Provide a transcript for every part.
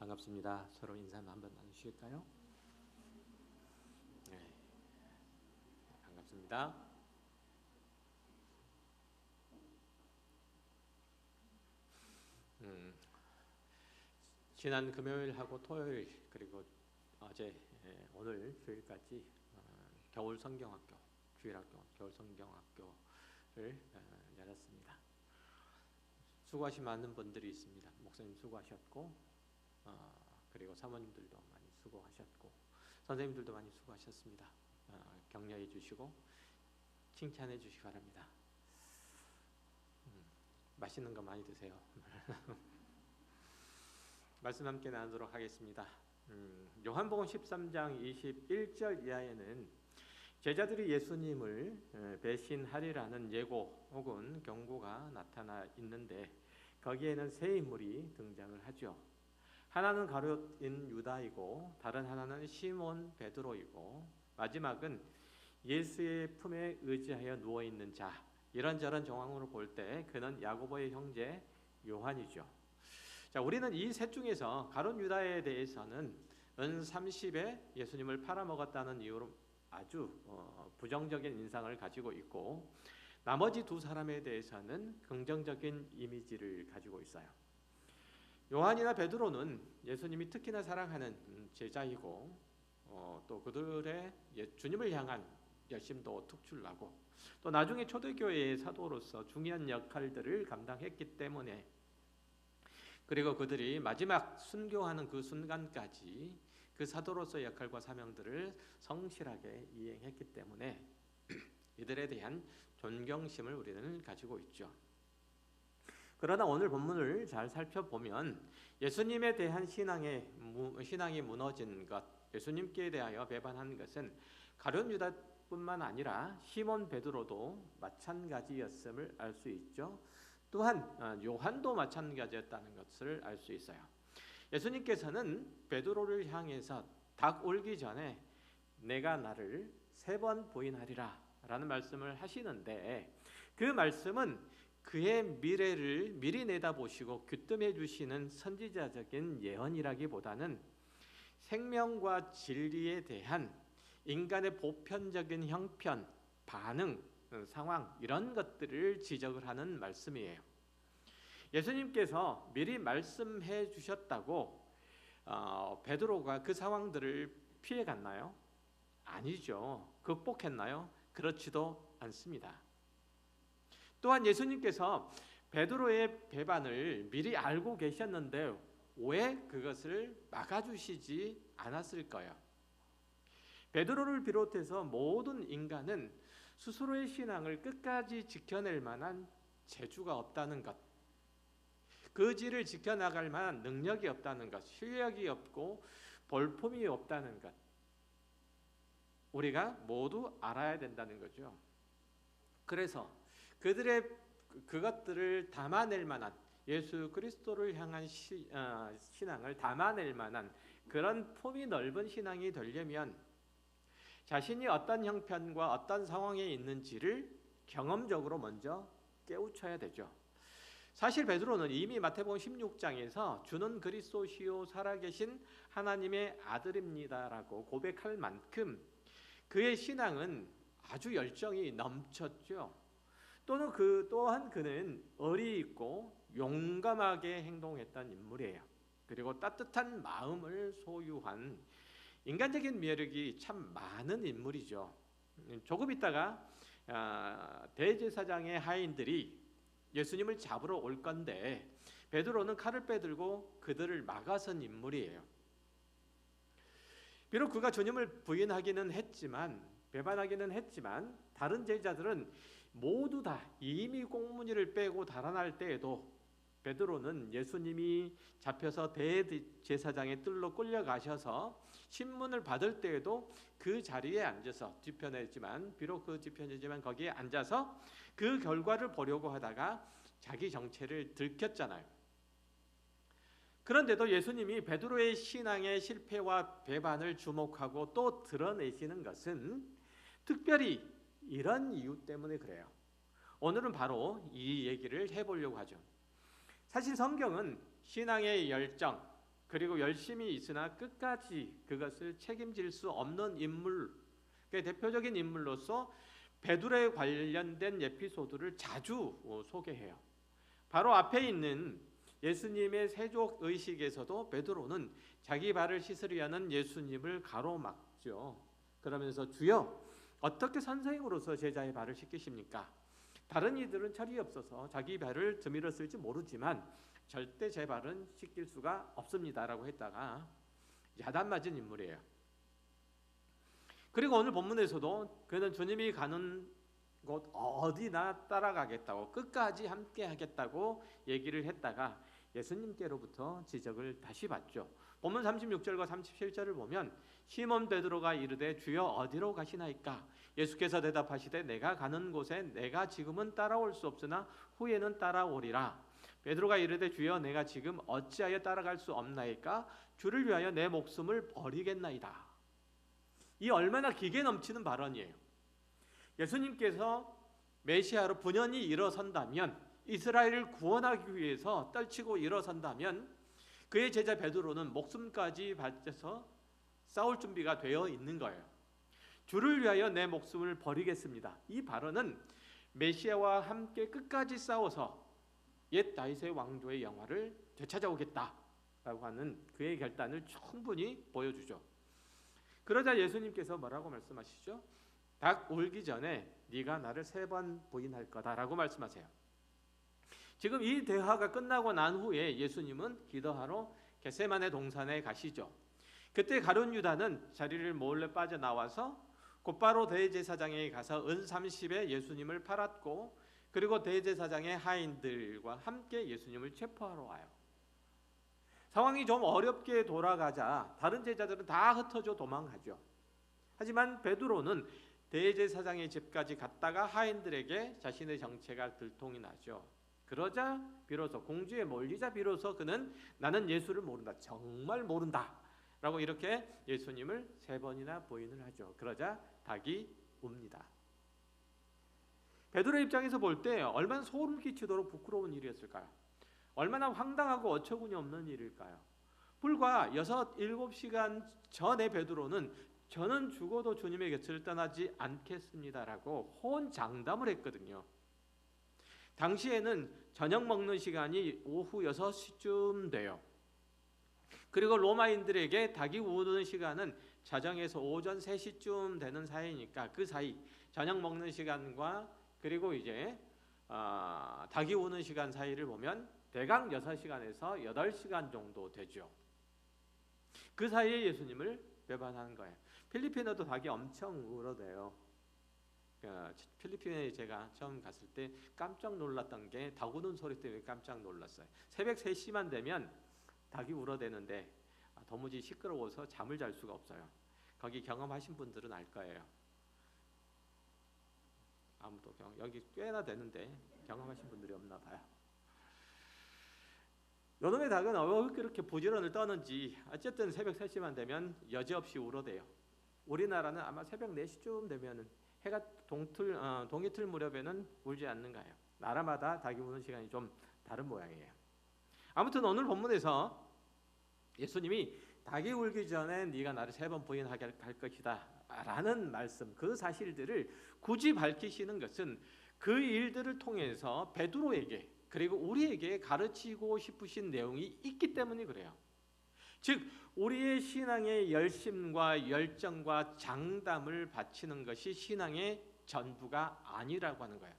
반갑습니다. 서로 인사 한번 나누실까요? 네, 반갑습니다. 음, 지난 금요일하고 토요일 그리고 어제 오늘 주일까지 겨울 성경학교 주일학교 겨울 성경학교를 열었습니다. 수고하신 많은 분들이 있습니다. 목사님 수고하셨고 그리고 사모님들도 많이 수고하셨고 선생님들도 많이 수고하셨습니다. 격려해 주시고 칭찬해 주시기 바랍니다. 맛있는 거 많이 드세요. 말씀 함께 나누도록 하겠습니다. 요한복음 13장 21절 이하에는 제자들이 예수님을 배신하리라는 예고 혹은 경고가 나타나 있는데 거기에는 세 인물이 등장을 하죠. 하나는 가룟인 유다이고 다른 하나는 시몬 베드로이고 마지막은 예수의 품에 의지하여 누워있는 자. 이런저런 정황으로 볼 때 그는 야고보의 형제 요한이죠. 자, 우리는 이 셋 중에서 가룟 유다에 대해서는 은 30에 예수님을 팔아먹었다는 이유로 아주 부정적인 인상을 가지고 있고 나머지 두 사람에 대해서는 긍정적인 이미지를 가지고 있어요. 요한이나 베드로는 예수님이 특히나 사랑하는 제자이고 또 그들의 주님을 향한 열심도 특출나고 또 나중에 초대교회의 사도로서 중요한 역할들을 감당했기 때문에 그리고 그들이 마지막 순교하는 그 순간까지 그 사도로서 역할과 사명들을 성실하게 이행했기 때문에 이들에 대한 존경심을 우리는 가지고 있죠. 그러나 오늘 본문을 잘 살펴보면 예수님에 대한 신앙이 무너진 것, 예수님께 대하여 배반한 것은 가룟 유다뿐만 아니라 시몬 베드로도 마찬가지였음을 알 수 있죠. 또한 요한도 마찬가지였다는 것을 알 수 있어요. 예수님께서는 베드로를 향해서 닭 울기 전에 내가 나를 3번 부인하리라 라는 말씀을 하시는데 그 말씀은 그의 미래를 미리 내다보시고 귀뜸해 주시는 선지자적인 예언이라기보다는 생명과 진리에 대한 인간의 보편적인 형편, 반응, 상황 이런 것들을 지적을 하는 말씀이에요. 예수님께서 미리 말씀해 주셨다고 베드로가 그 상황들을 피해 갔나요? 아니죠. 극복했나요? 그렇지도 않습니다. 또한 예수님께서 베드로의 배반을 미리 알고 계셨는데 왜 그것을 막아주시지 않았을까요? 베드로를 비롯해서 모든 인간은 스스로의 신앙을 끝까지 지켜낼 만한 재주가 없다는 것, 그 질을 지켜나갈 만한 능력이 없다는 것, 실력이 없고 볼품이 없다는 것, 우리가 모두 알아야 된다는 거죠. 그래서 그들의 그것들을 담아낼 만한 예수 그리스도를 향한 신앙을 담아낼 만한 그런 품이 넓은 신앙이 되려면 자신이 어떤 형편과 어떤 상황에 있는지를 경험적으로 먼저 깨우쳐야 되죠. 사실 베드로는 이미 마태복음 16장에서 주는 그리스도시요 살아계신 하나님의 아들입니다라고 고백할 만큼 그의 신앙은 아주 열정이 넘쳤죠. 또한 그는 의리 있고 용감하게 행동했던 인물이에요. 그리고 따뜻한 마음을 소유한 인간적인 매력이 참 많은 인물이죠. 조금 있다가 대제사장의 하인들이 예수님을 잡으러 올 건데 베드로는 칼을 빼들고 그들을 막아선 인물이에요. 비록 그가 주님을 부인하기는 했지만 배반하기는 했지만 다른 제자들은 모두 다 이미 꽁무니를 빼고 달아날 때에도 베드로는 예수님이 잡혀서 대제사장의 뜰로 끌려가셔서 신문을 받을 때에도 그 자리에 앉아서 비록 그 뒤편이지만 거기에 앉아서 그 결과를 보려고 하다가 자기 정체를 들켰잖아요. 그런데도 예수님이 베드로의 신앙의 실패와 배반을 주목하고 또 드러내시는 것은 특별히 이런 이유 때문에 그래요. 오늘은 바로 이 얘기를 해보려고 하죠. 사실 성경은 신앙의 열정, 그리고 열심히 있으나 끝까지 그것을 책임질 수 없는 인물, 대표적인 인물로서 베드로에 관련된 에피소드를 자주 소개해요. 바로 앞에 있는 예수님의 세족 의식에서도 베드로는 자기 발을 씻으려는 예수님을 가로막죠. 그러면서 주여 어떻게 선생으로서 제자의 발을 씻기십니까? 다른 이들은 철이 없어서 자기 발을 드밀었을지 모르지만 절대 제 발은 씻길 수가 없습니다라고 했다가 야단 맞은 인물이에요. 그리고 오늘 본문에서도 그는 주님이 가는 곳 어디나 따라가겠다고 끝까지 함께 하겠다고 얘기를 했다가 예수님께로부터 지적을 다시 받죠. 본문 36절과 37절을 보면 시몬 베드로가 이르되 주여 어디로 가시나이까? 예수께서 대답하시되 내가 가는 곳에 내가 지금은 따라올 수 없으나 후에는 따라오리라. 베드로가 이르되 주여 내가 지금 어찌하여 따라갈 수 없나이까? 주를 위하여 내 목숨을 버리겠나이다. 이 얼마나 기계 넘치는 발언이에요. 예수님께서 메시아로 분연히 일어선다면, 이스라엘을 구원하기 위해서 떨치고 일어선다면 그의 제자 베드로는 목숨까지 바쳐서 싸울 준비가 되어 있는 거예요. 주를 위하여 내 목숨을 버리겠습니다. 이 발언은 메시아와 함께 끝까지 싸워서 옛 다윗의 왕조의 영화를 되찾아오겠다라고 하는 그의 결단을 충분히 보여주죠. 그러자 예수님께서 뭐라고 말씀하시죠? 닭 울기 전에 네가 나를 3번 부인할 거다라고 말씀하세요. 지금 이 대화가 끝나고 난 후에 예수님은 기도하러 겟세마네 동산에 가시죠. 그때 가룟 유다는 자리를 몰래 빠져나와서 곧바로 대제사장에 가서 은 30에 예수님을 팔았고, 그리고 대제사장의 하인들과 함께 예수님을 체포하러 와요. 상황이 좀 어렵게 돌아가자 다른 제자들은 다 흩어져 도망가죠. 하지만 베드로는 대제사장의 집까지 갔다가 하인들에게 자신의 정체가 들통이 나죠. 그러자 비로소 공주에 몰리자 비로소 그는 나는 예수를 모른다, 정말 모른다 라고 이렇게 예수님을 3번이나 부인을 하죠. 그러자 닭이 웁니다. 베드로의 입장에서 볼 때 얼마나 소름 끼치도록 부끄러운 일이었을까요? 얼마나 황당하고 어처구니 없는 일일까요? 불과 6, 7시간 전에 베드로는 저는 죽어도 주님의 곁을 떠나지 않겠습니다라고 호언장담을 했거든요. 당시에는 저녁 먹는 시간이 오후 6시쯤 돼요. 그리고 로마인들에게 닭이 우는 시간은 자정에서 오전 3시쯤 되는 사이니까 그 사이 저녁 먹는 시간과 그리고 이제 닭이 우는 시간 사이를 보면 대강 6시간에서 8시간 정도 되죠. 그 사이에 예수님을 배반하는 거예요. 필리핀에도 닭이 엄청 울어대요. 필리핀에 제가 처음 갔을 때 깜짝 놀랐던 게 닭 우는 소리 때문에 깜짝 놀랐어요. 새벽 3시만 되면 닭이 울어대는데 도무지 시끄러워서 잠을 잘 수가 없어요. 거기 경험하신 분들은 알 거예요. 아무도 여기 꽤나 되는데 경험하신 분들이 없나 봐요. 요놈의 닭은 왜 그렇게 부지런을 떠는지 어쨌든 새벽 3시만 되면 여지없이 울어대요. 우리나라는 아마 새벽 4시쯤 되면 해가 동이 틀 무렵에는 울지 않는가요? 나라마다 닭이 우는 시간이 좀 다른 모양이에요. 아무튼 오늘 본문에서 예수님이 닭이 울기 전에 네가 나를 3번 부인하게 할 것이다 라는 말씀, 그 사실들을 굳이 밝히시는 것은 그 일들을 통해서 베드로에게 그리고 우리에게 가르치고 싶으신 내용이 있기 때문에 그래요. 즉 우리의 신앙의 열심과 열정과 장담을 바치는 것이 신앙의 전부가 아니라고 하는 거예요.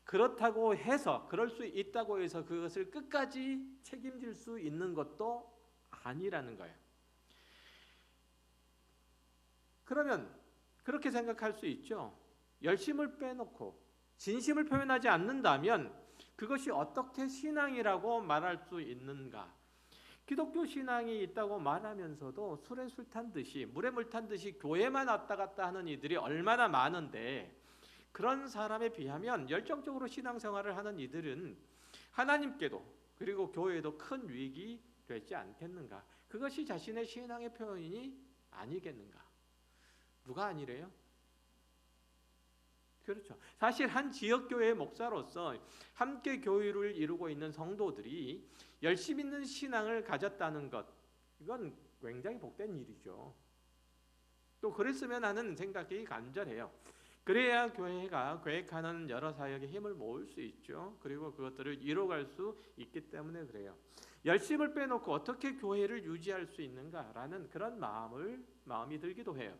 그렇다고 해서 그럴 수 있다고 해서 그것을 끝까지 책임질 수 있는 것도 아니라는 거예요. 그러면 그렇게 생각할 수 있죠. 열심을 빼놓고 진심을 표현하지 않는다면 그것이 어떻게 신앙이라고 말할 수 있는가? 기독교 신앙이 있다고 말하면서도 술에 술 탄 듯이 물에 물 탄 듯이 교회만 왔다 갔다 하는 이들이 얼마나 많은데, 그런 사람에 비하면 열정적으로 신앙생활을 하는 이들은 하나님께도 그리고 교회에도 큰 유익이 되지 않겠는가? 그것이 자신의 신앙의 표현이 아니겠는가? 누가 아니래요? 그렇죠. 사실 한 지역교회의 목사로서 함께 교회를 이루고 있는 성도들이 열심 있는 신앙을 가졌다는 것, 이건 굉장히 복된 일이죠. 또 그랬으면 하는 생각이 간절해요. 그래야 교회가 계획하는 여러 사역에 힘을 모을 수 있죠. 그리고 그것들을 이뤄갈 수 있기 때문에 그래요. 열심을 빼놓고 어떻게 교회를 유지할 수 있는가라는 그런 마음이 들기도 해요.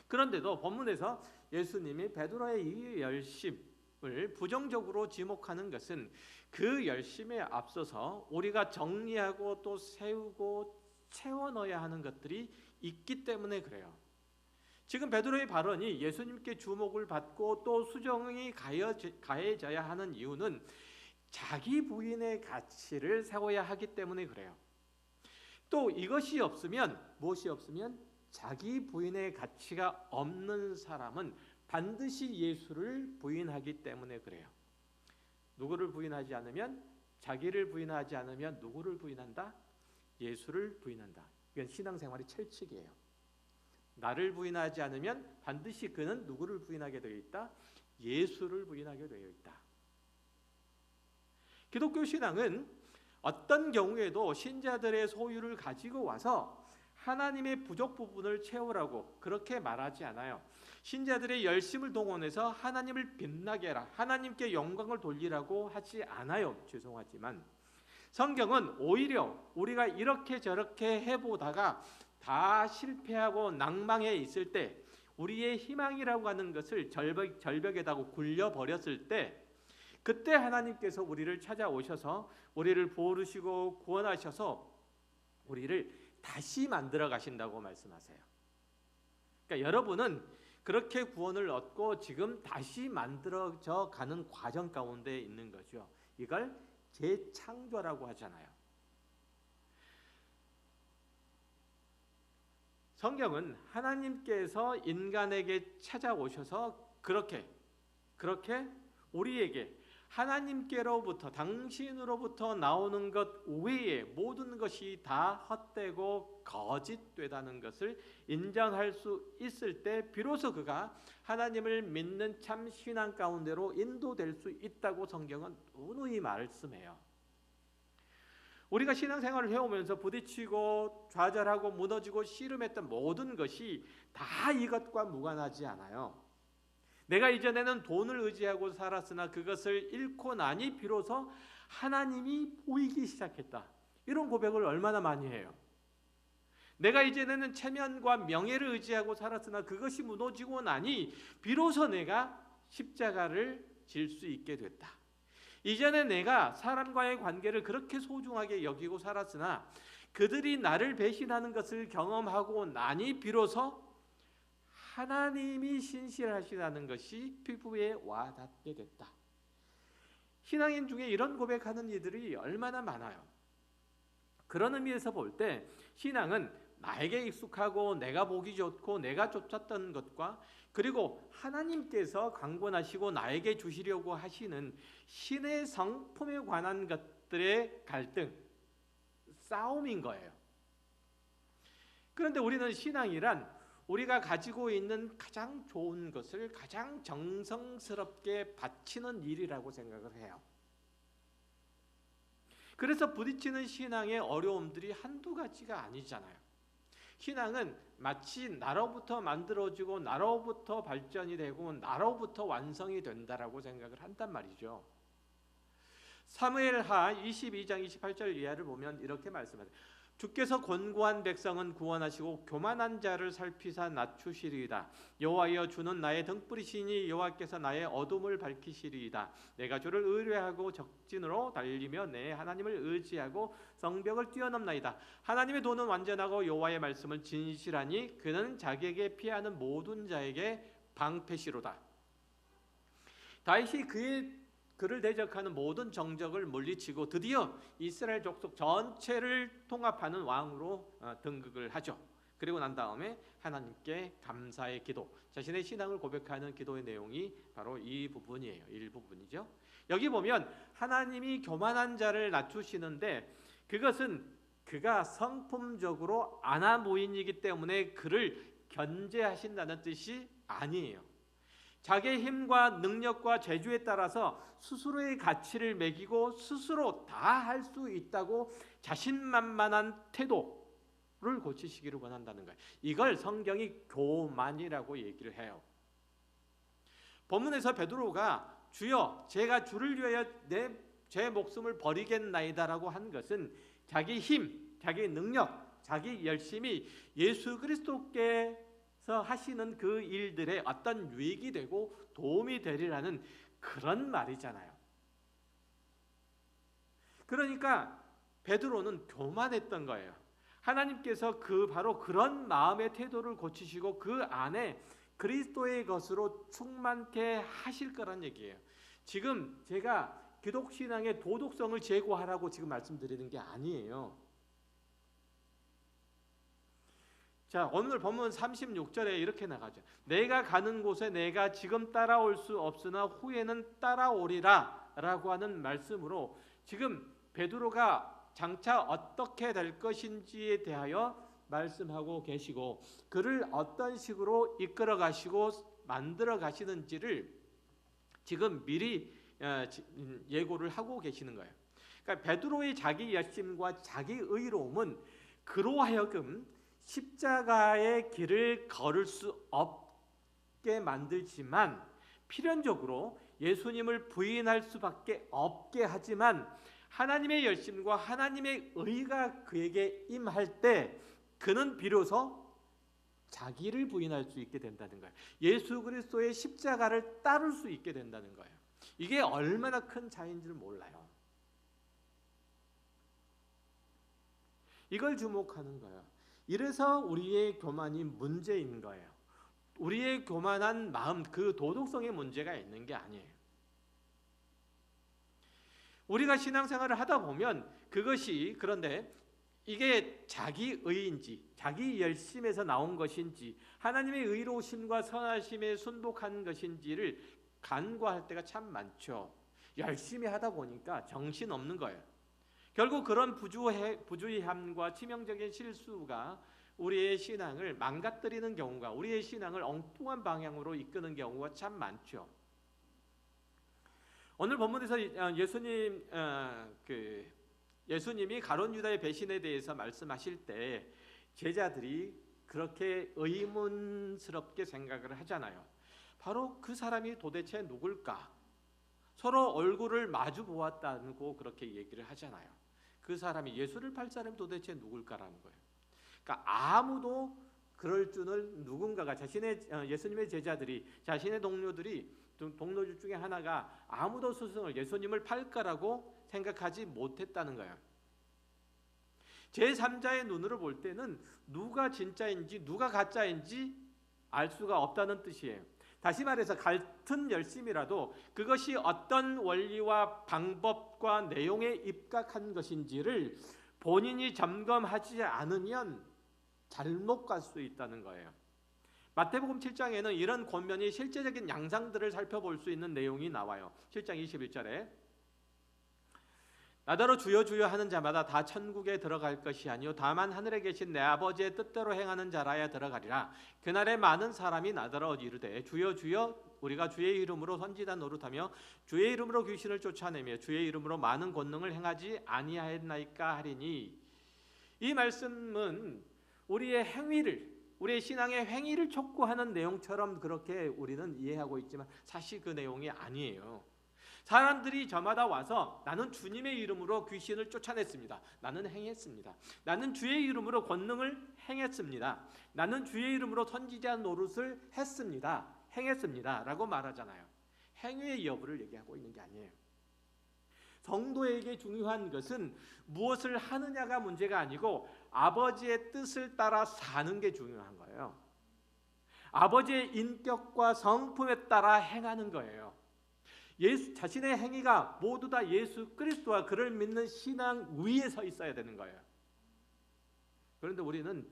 그런데도 본문에서 예수님이 베드로의 이 열심을 부정적으로 지목하는 것은 그 열심에 앞서서 우리가 정리하고 또 세우고 채워 넣어야 하는 것들이 있기 때문에 그래요. 지금 베드로의 발언이 예수님께 주목을 받고 또 수정이 가해져야 하는 이유는 자기 부인의 가치를 세워야 하기 때문에 그래요. 또 이것이 없으면, 무엇이 없으면 자기 부인의 가치가 없는 사람은 반드시 예수를 부인하기 때문에 그래요. 누구를 부인하지 않으면, 자기를 부인하지 않으면 누구를 부인한다? 예수를 부인한다. 이건 신앙생활의 철칙이에요. 나를 부인하지 않으면 반드시 그는 누구를 부인하게 되어 있다? 예수를 부인하게 되어 있다. 기독교 신앙은 어떤 경우에도 신자들의 소유를 가지고 와서 하나님의 부족 부분을 채우라고 그렇게 말하지 않아요. 신자들의 열심을 동원해서 하나님을 빛나게 해라, 하나님께 영광을 돌리라고 하지 않아요. 죄송하지만 성경은 오히려 우리가 이렇게 저렇게 해보다가 다 실패하고 낭망해 있을 때, 우리의 희망이라고 하는 것을 절벽에다 굴려버렸을 때, 그때 하나님께서 우리를 찾아오셔서 우리를 부르시고 구원하셔서 우리를 다시 만들어 가신다고 말씀하세요. 그러니까 여러분은 그렇게 구원을 얻고 지금 다시 만들어져 가는 과정 가운데 있는 거죠. 이걸 재창조라고 하잖아요. 성경은 하나님께서 인간에게 찾아오셔서 그렇게 우리에게 하나님께로부터, 당신으로부터 나오는 것 외에 모든 것이 다 헛되고 거짓되다는 것을 인정할 수 있을 때 비로소 그가 하나님을 믿는 참 신앙 가운데로 인도될 수 있다고 성경은 누누이 말씀해요. 우리가 신앙생활을 해오면서 부딪히고 좌절하고 무너지고 씨름했던 모든 것이 다 이것과 무관하지 않아요. 내가 이전에는 돈을 의지하고 살았으나 그것을 잃고 나니 비로소 하나님이 보이기 시작했다. 이런 고백을 얼마나 많이 해요. 내가 이전에는 체면과 명예를 의지하고 살았으나 그것이 무너지고 나니 비로소 내가 십자가를 질 수 있게 됐다. 이전에 내가 사람과의 관계를 그렇게 소중하게 여기고 살았으나 그들이 나를 배신하는 것을 경험하고 나니 비로소 하나님이 신실하시다는 것이 피부에 와닿게 됐다. 신앙인 중에 이런 고백하는 이들이 얼마나 많아요. 그런 의미에서 볼 때 신앙은 나에게 익숙하고 내가 보기 좋고 내가 쫓았던 것과 그리고 하나님께서 강권하시고 나에게 주시려고 하시는 신의 성품에 관한 것들의 갈등, 싸움인 거예요. 그런데 우리는 신앙이란 우리가 가지고 있는 가장 좋은 것을 가장 정성스럽게 바치는 일이라고 생각을 해요. 그래서 부딪히는 신앙의 어려움들이 한두 가지가 아니잖아요. 신앙은 마치 나로부터 만들어지고 나로부터 발전이 되고 나로부터 완성이 된다라고 생각을 한단 말이죠. 사무엘하 22장 28절 이하를 보면 이렇게 말씀하세요. 주께서 권고한 백성은 구원하시고 교만한 자를 살피사 낮추시리이다. 여호와여 주는 나의 등불이시니 여호와께서 나의 어둠을 밝히시리이다. 내가 주를 의뢰하고 적진으로 달리며 내 하나님을 의지하고 성벽을 뛰어넘나이다. 하나님의 도는 완전하고 여호와의 말씀은 진실하니 그는 자기에게 피하는 모든 자에게 방패시로다. 다윗이 그를 대적하는 모든 정적을 물리치고 드디어 이스라엘 족속 전체를 통합하는 왕으로 등극을 하죠. 그리고 난 다음에 하나님께 감사의 기도, 자신의 신앙을 고백하는 기도의 내용이 바로 이 부분이에요. 일부분이죠. 여기 보면 하나님이 교만한 자를 낮추시는데 그것은 그가 성품적으로 아나무인이기 때문에 그를 견제하신다는 뜻이 아니에요. 자기의 힘과 능력과 재주에 따라서 스스로의 가치를 매기고 스스로 다 할 수 있다고 자신만만한 태도를 고치시기를 원한다는 거예요. 이걸 성경이 교만이라고 얘기를 해요. 본문에서 베드로가 주여 제가 주를 위하여 제 목숨을 버리겠나이다라고 한 것은 자기 힘, 자기 능력, 자기 열심이 예수 그리스도께서 하시는 그 일들에 어떤 유익이 되고 도움이 되리라는 그런 말이잖아요. 그러니까 베드로는 교만했던 거예요. 하나님께서 바로 그런 마음의 태도를 고치시고 그 안에 그리스도의 것으로 충만케 하실 거란 얘기예요. 지금 제가 기독신앙의 도덕성을 제고하라고 지금 말씀드리는 게 아니에요. 자, 오늘 본문 36절에 이렇게 나가죠. 내가 가는 곳에 내가 지금 따라올 수 없으나 후에는 따라오리라 라고 하는 말씀으로 지금 베드로가 장차 어떻게 될 것인지에 대하여 말씀하고 계시고 그를 어떤 식으로 이끌어 가시고 만들어 가시는지를 지금 미리 예고를 하고 계시는 거예요. 그러니까 베드로의 자기 열심과 자기 의로움은 그로 하여금 십자가의 길을 걸을 수 없게 만들지만 필연적으로 예수님을 부인할 수밖에 없게 하지만 하나님의 열심과 하나님의 의가 그에게 임할 때 그는 비로소 자기를 부인할 수 있게 된다는 거예요. 예수 그리스도의 십자가를 따를 수 있게 된다는 거예요. 이게 얼마나 큰 차이인지를 몰라요. 이걸 주목하는 거예요. 이래서 우리의 교만이 문제인 거예요. 우리의 교만한 마음, 그 도덕성의 문제가 있는 게 아니에요. 우리가 신앙생활을 하다 보면 그것이 그런데 이게 자기 의인지 자기 열심에서 나온 것인지 하나님의 의로우심과 선하심에 순복한 것인지를 간과할 때가 참 많죠. 열심히 하다 보니까 정신없는 거예요. 결국 그런 부주의함과 치명적인 실수가 우리의 신앙을 망가뜨리는 경우가 우리의 신앙을 엉뚱한 방향으로 이끄는 경우가 참 많죠. 오늘 본문에서 예수님이 가룟 유다의 배신에 대해서 말씀하실 때 제자들이 그렇게 의문스럽게 생각을 하잖아요. 바로 그 사람이 도대체 누굴까? 서로 얼굴을 마주 보았다고 그렇게 얘기를 하잖아요. 그 사람이 예수를 팔 사람이 도대체 누굴까라는 거예요. 그러니까 아무도 그럴 줄을 누군가가 예수님의 제자들이 자신의 동료들 중에 하나가 아무도 스승을 예수님을 팔까라고 생각하지 못했다는 거예요. 제3자의 눈으로 볼 때는 누가 진짜인지 누가 가짜인지 알 수가 없다는 뜻이에요. 다시 말해서 같은 열심이라도 그것이 어떤 원리와 방법과 내용에 입각한 것인지를 본인이 점검하지 않으면 잘못 갈 수 있다는 거예요. 마태복음 7장에는 이런 권면이 실제적인 양상들을 살펴볼 수 있는 내용이 나와요. 7장 21절에 나더러 주여 주여 하는 자마다 다 천국에 들어갈 것이 아니요 다만 하늘에 계신 내 아버지의 뜻대로 행하는 자라야 들어가리라. 그날에 많은 사람이 나더러 이르되 주여 주여 우리가 주의 이름으로 선지자 노릇하며 주의 이름으로 귀신을 쫓아내며 주의 이름으로 많은 권능을 행하지 아니하였나이까 하리니. 이 말씀은 우리의 신앙의 행위를 촉구하는 내용처럼 그렇게 우리는 이해하고 있지만 사실 그 내용이 아니에요. 사람들이 저마다 와서 나는 주님의 이름으로 귀신을 쫓아냈습니다. 나는 행했습니다. 나는 주의 이름으로 권능을 행했습니다. 나는 주의 이름으로 선지자 노릇을 했습니다. 행했습니다. 라고 말하잖아요. 행위의 여부를 얘기하고 있는 게 아니에요. 성도에게 중요한 것은 무엇을 하느냐가 문제가 아니고 아버지의 뜻을 따라 사는 게 중요한 거예요. 아버지의 인격과 성품에 따라 행하는 거예요. 자신의 행위가 모두 다 예수 그리스도와 그를 믿는 신앙 위에 서 있어야 되는 거예요. 그런데 우리는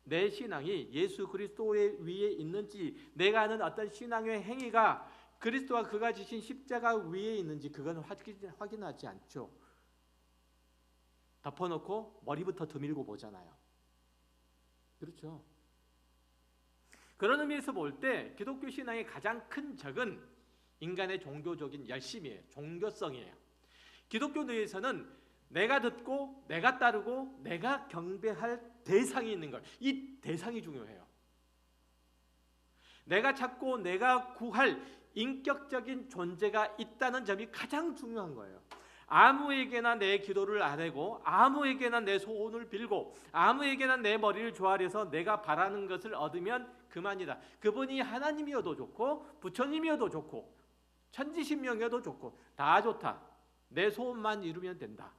내 신앙이 예수 그리스도의 위에 있는지 내가 하는 어떤 신앙의 행위가 그리스도와 그가 지신 십자가 위에 있는지 그건 확인하지 않죠. 덮어놓고 머리부터 드밀고 보잖아요. 그렇죠. 그런 의미에서 볼 때 기독교 신앙의 가장 큰 적은 인간의 종교적인 열심이에요. 종교성이에요. 기독교 내에서는 내가 듣고 내가 따르고 내가 경배할 대상이 있는 걸, 이 대상이 중요해요. 내가 찾고 내가 구할 인격적인 존재가 있다는 점이 가장 중요한 거예요. 아무에게나 내 기도를 아뢰고 아무에게나 내 소원을 빌고 아무에게나 내 머리를 조아려서 내가 바라는 것을 얻으면 그만이다. 그분이 하나님이어도 좋고 부처님이어도 좋고 천지신명이어도 좋고 다 좋다. 내 소원만 이루면 된다.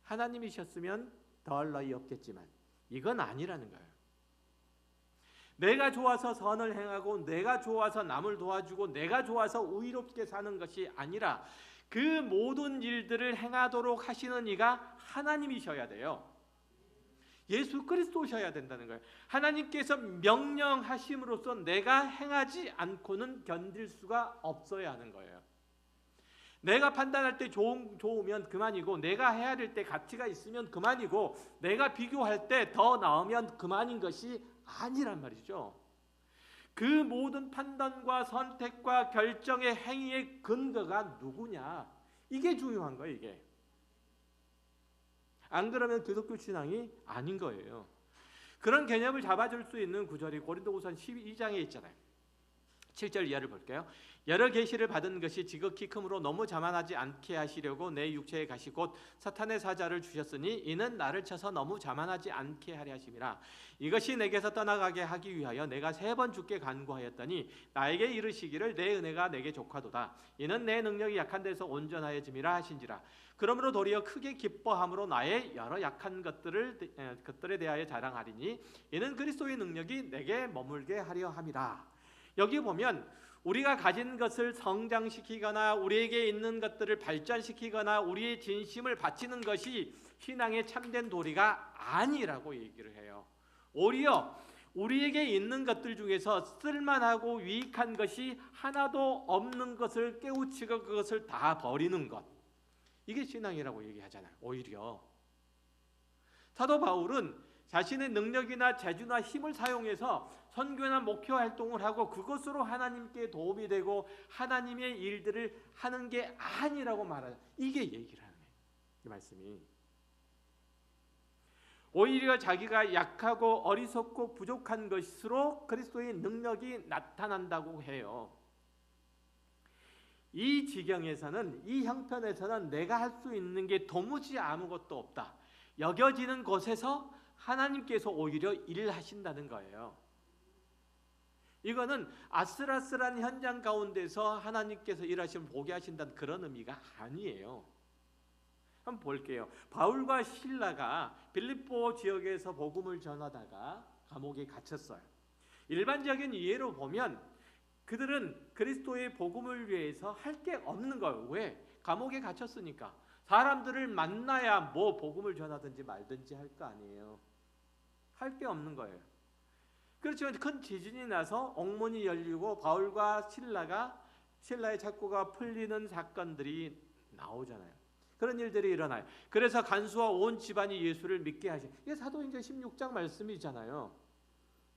하나님이셨으면 더할 나위 없겠지만 이건 아니라는 거예요. 내가 좋아서 선을 행하고 내가 좋아서 남을 도와주고 내가 좋아서 의롭게 사는 것이 아니라 그 모든 일들을 행하도록 하시는 이가 하나님이셔야 돼요. 예수 그리스도셔야 된다는 거예요. 하나님께서 명령하심으로써 내가 행하지 않고는 견딜 수가 없어야 하는 거예요. 내가 판단할 때 좋으면 그만이고 내가 해야 될 때 가치가 있으면 그만이고 내가 비교할 때 더 나으면 그만인 것이 아니란 말이죠. 그 모든 판단과 선택과 결정의 행위의 근거가 누구냐, 이게 중요한 거예요. 이게 안 그러면 기독교 신앙이 아닌 거예요. 그런 개념을 잡아줄 수 있는 구절이 고린도후서 12장에 있잖아요. 7절 이하를 볼게요. 여러 계시를 받은 것이 지극히 크므로 너무 자만하지 않게 하시려고 내 육체에 가시 곧 사탄의 사자를 주셨으니 이는 나를 쳐서 너무 자만하지 않게 하려 하심이라. 이것이 내게서 떠나가게 하기 위하여 내가 3번 주께 간구하였더니 나에게 이르시기를 내 은혜가 내게 족하도다. 이는 내 능력이 약한 데서 온전하여짐이라 하신지라. 그러므로 도리어 크게 기뻐함으로 나의 여러 약한 것들에 대하여 자랑하리니 이는 그리스도의 능력이 내게 머물게 하려 함이라. 여기 보면 우리가 가진 것을 성장시키거나 우리에게 있는 것들을 발전시키거나 우리의 진심을 바치는 것이 신앙의 참된 도리가 아니라고 얘기를 해요. 오히려 우리에게 있는 것들 중에서 쓸만하고 유익한 것이 하나도 없는 것을 깨우치고 그것을 다 버리는 것, 이게 신앙이라고 얘기하잖아요. 오히려 사도 바울은 자신의 능력이나 재주나 힘을 사용해서 선교나 목표 활동을 하고 그것으로 하나님께 도움이 되고 하나님의 일들을 하는 게 아니라고 말하죠. 이게 얘기를 하는 거예요. 이 말씀이. 오히려 자기가 약하고 어리석고 부족한 것으로 그리스도의 능력이 나타난다고 해요. 이 지경에서는, 이 형편에서는 내가 할 수 있는 게 도무지 아무것도 없다 여겨지는 곳에서 하나님께서 오히려 일을 하신다는 거예요. 이거는 아슬아슬한 현장 가운데서 하나님께서 일하시면 보게 하신다는 그런 의미가 아니에요. 한번 볼게요. 바울과 실라가 빌립보 지역에서 복음을 전하다가 감옥에 갇혔어요. 일반적인 이해로 보면 그들은 그리스도의 복음을 위해서 할 게 없는 거예요. 왜? 감옥에 갇혔으니까. 사람들을 만나야 뭐 복음을 전하든지 말든지 할 거 아니에요. 할 게 없는 거예요. 그렇지만 큰 지진이 나서 옥문이 열리고 바울과 신라의 착고가 풀리는 사건들이 나오잖아요. 그런 일들이 일어나요. 그래서 간수와 온 집안이 예수를 믿게 하신, 이게 사도행전 16장 말씀이잖아요.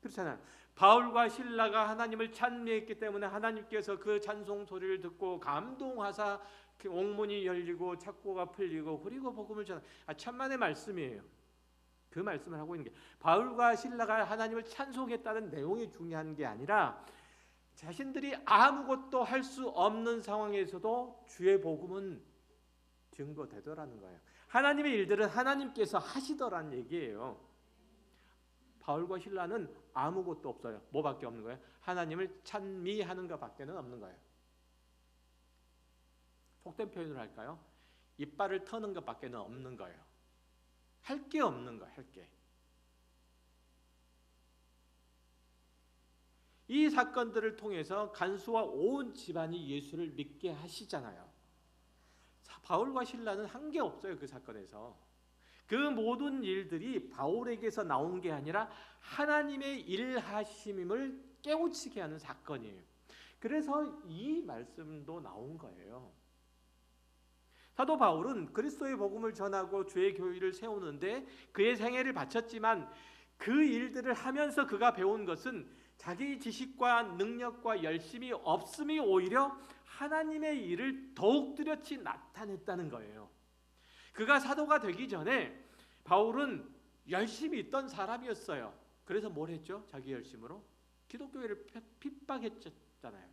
그렇잖아요. 바울과 신라가 하나님을 찬미했기 때문에 하나님께서 그 찬송 소리를 듣고 감동하사 옥문이 열리고 착고가 풀리고 그리고 복음을 전하. 천만의 말씀이에요. 그 말씀을 하고 있는 게 바울과 신라가 하나님을 찬송했다는 내용이 중요한 게 아니라 자신들이 아무것도 할 수 없는 상황에서도 주의 복음은 증거되더라는 거예요. 하나님의 일들은 하나님께서 하시더라는 얘기예요. 바울과 신라는 아무것도 없어요. 뭐밖에 없는 거예요? 하나님을 찬미하는 것밖에는 없는 거예요. 속된 표현을 할까요? 이빨을 터는 것밖에는 없는 거예요. 할 게 없는 거예요. 할 게. 이 사건들을 통해서 간수와 온 집안이 예수를 믿게 하시잖아요. 바울과 신라는 한 게 없어요. 그 사건에서. 그 모든 일들이 바울에게서 나온 게 아니라 하나님의 일하심임을 깨우치게 하는 사건이에요. 그래서 이 말씀도 나온 거예요. 사도 바울은 그리스도의 복음을 전하고 주의 교회를 세우는데 그의 생애를 바쳤지만 그 일들을 하면서 그가 배운 것은 자기 지식과 능력과 열심이 없음이 오히려 하나님의 일을 더욱 뚜렷이 나타냈다는 거예요. 그가 사도가 되기 전에 바울은 열심히 있던 사람이었어요. 그래서 뭘 했죠? 자기 열심으로 기독교회를 핍박했잖아요.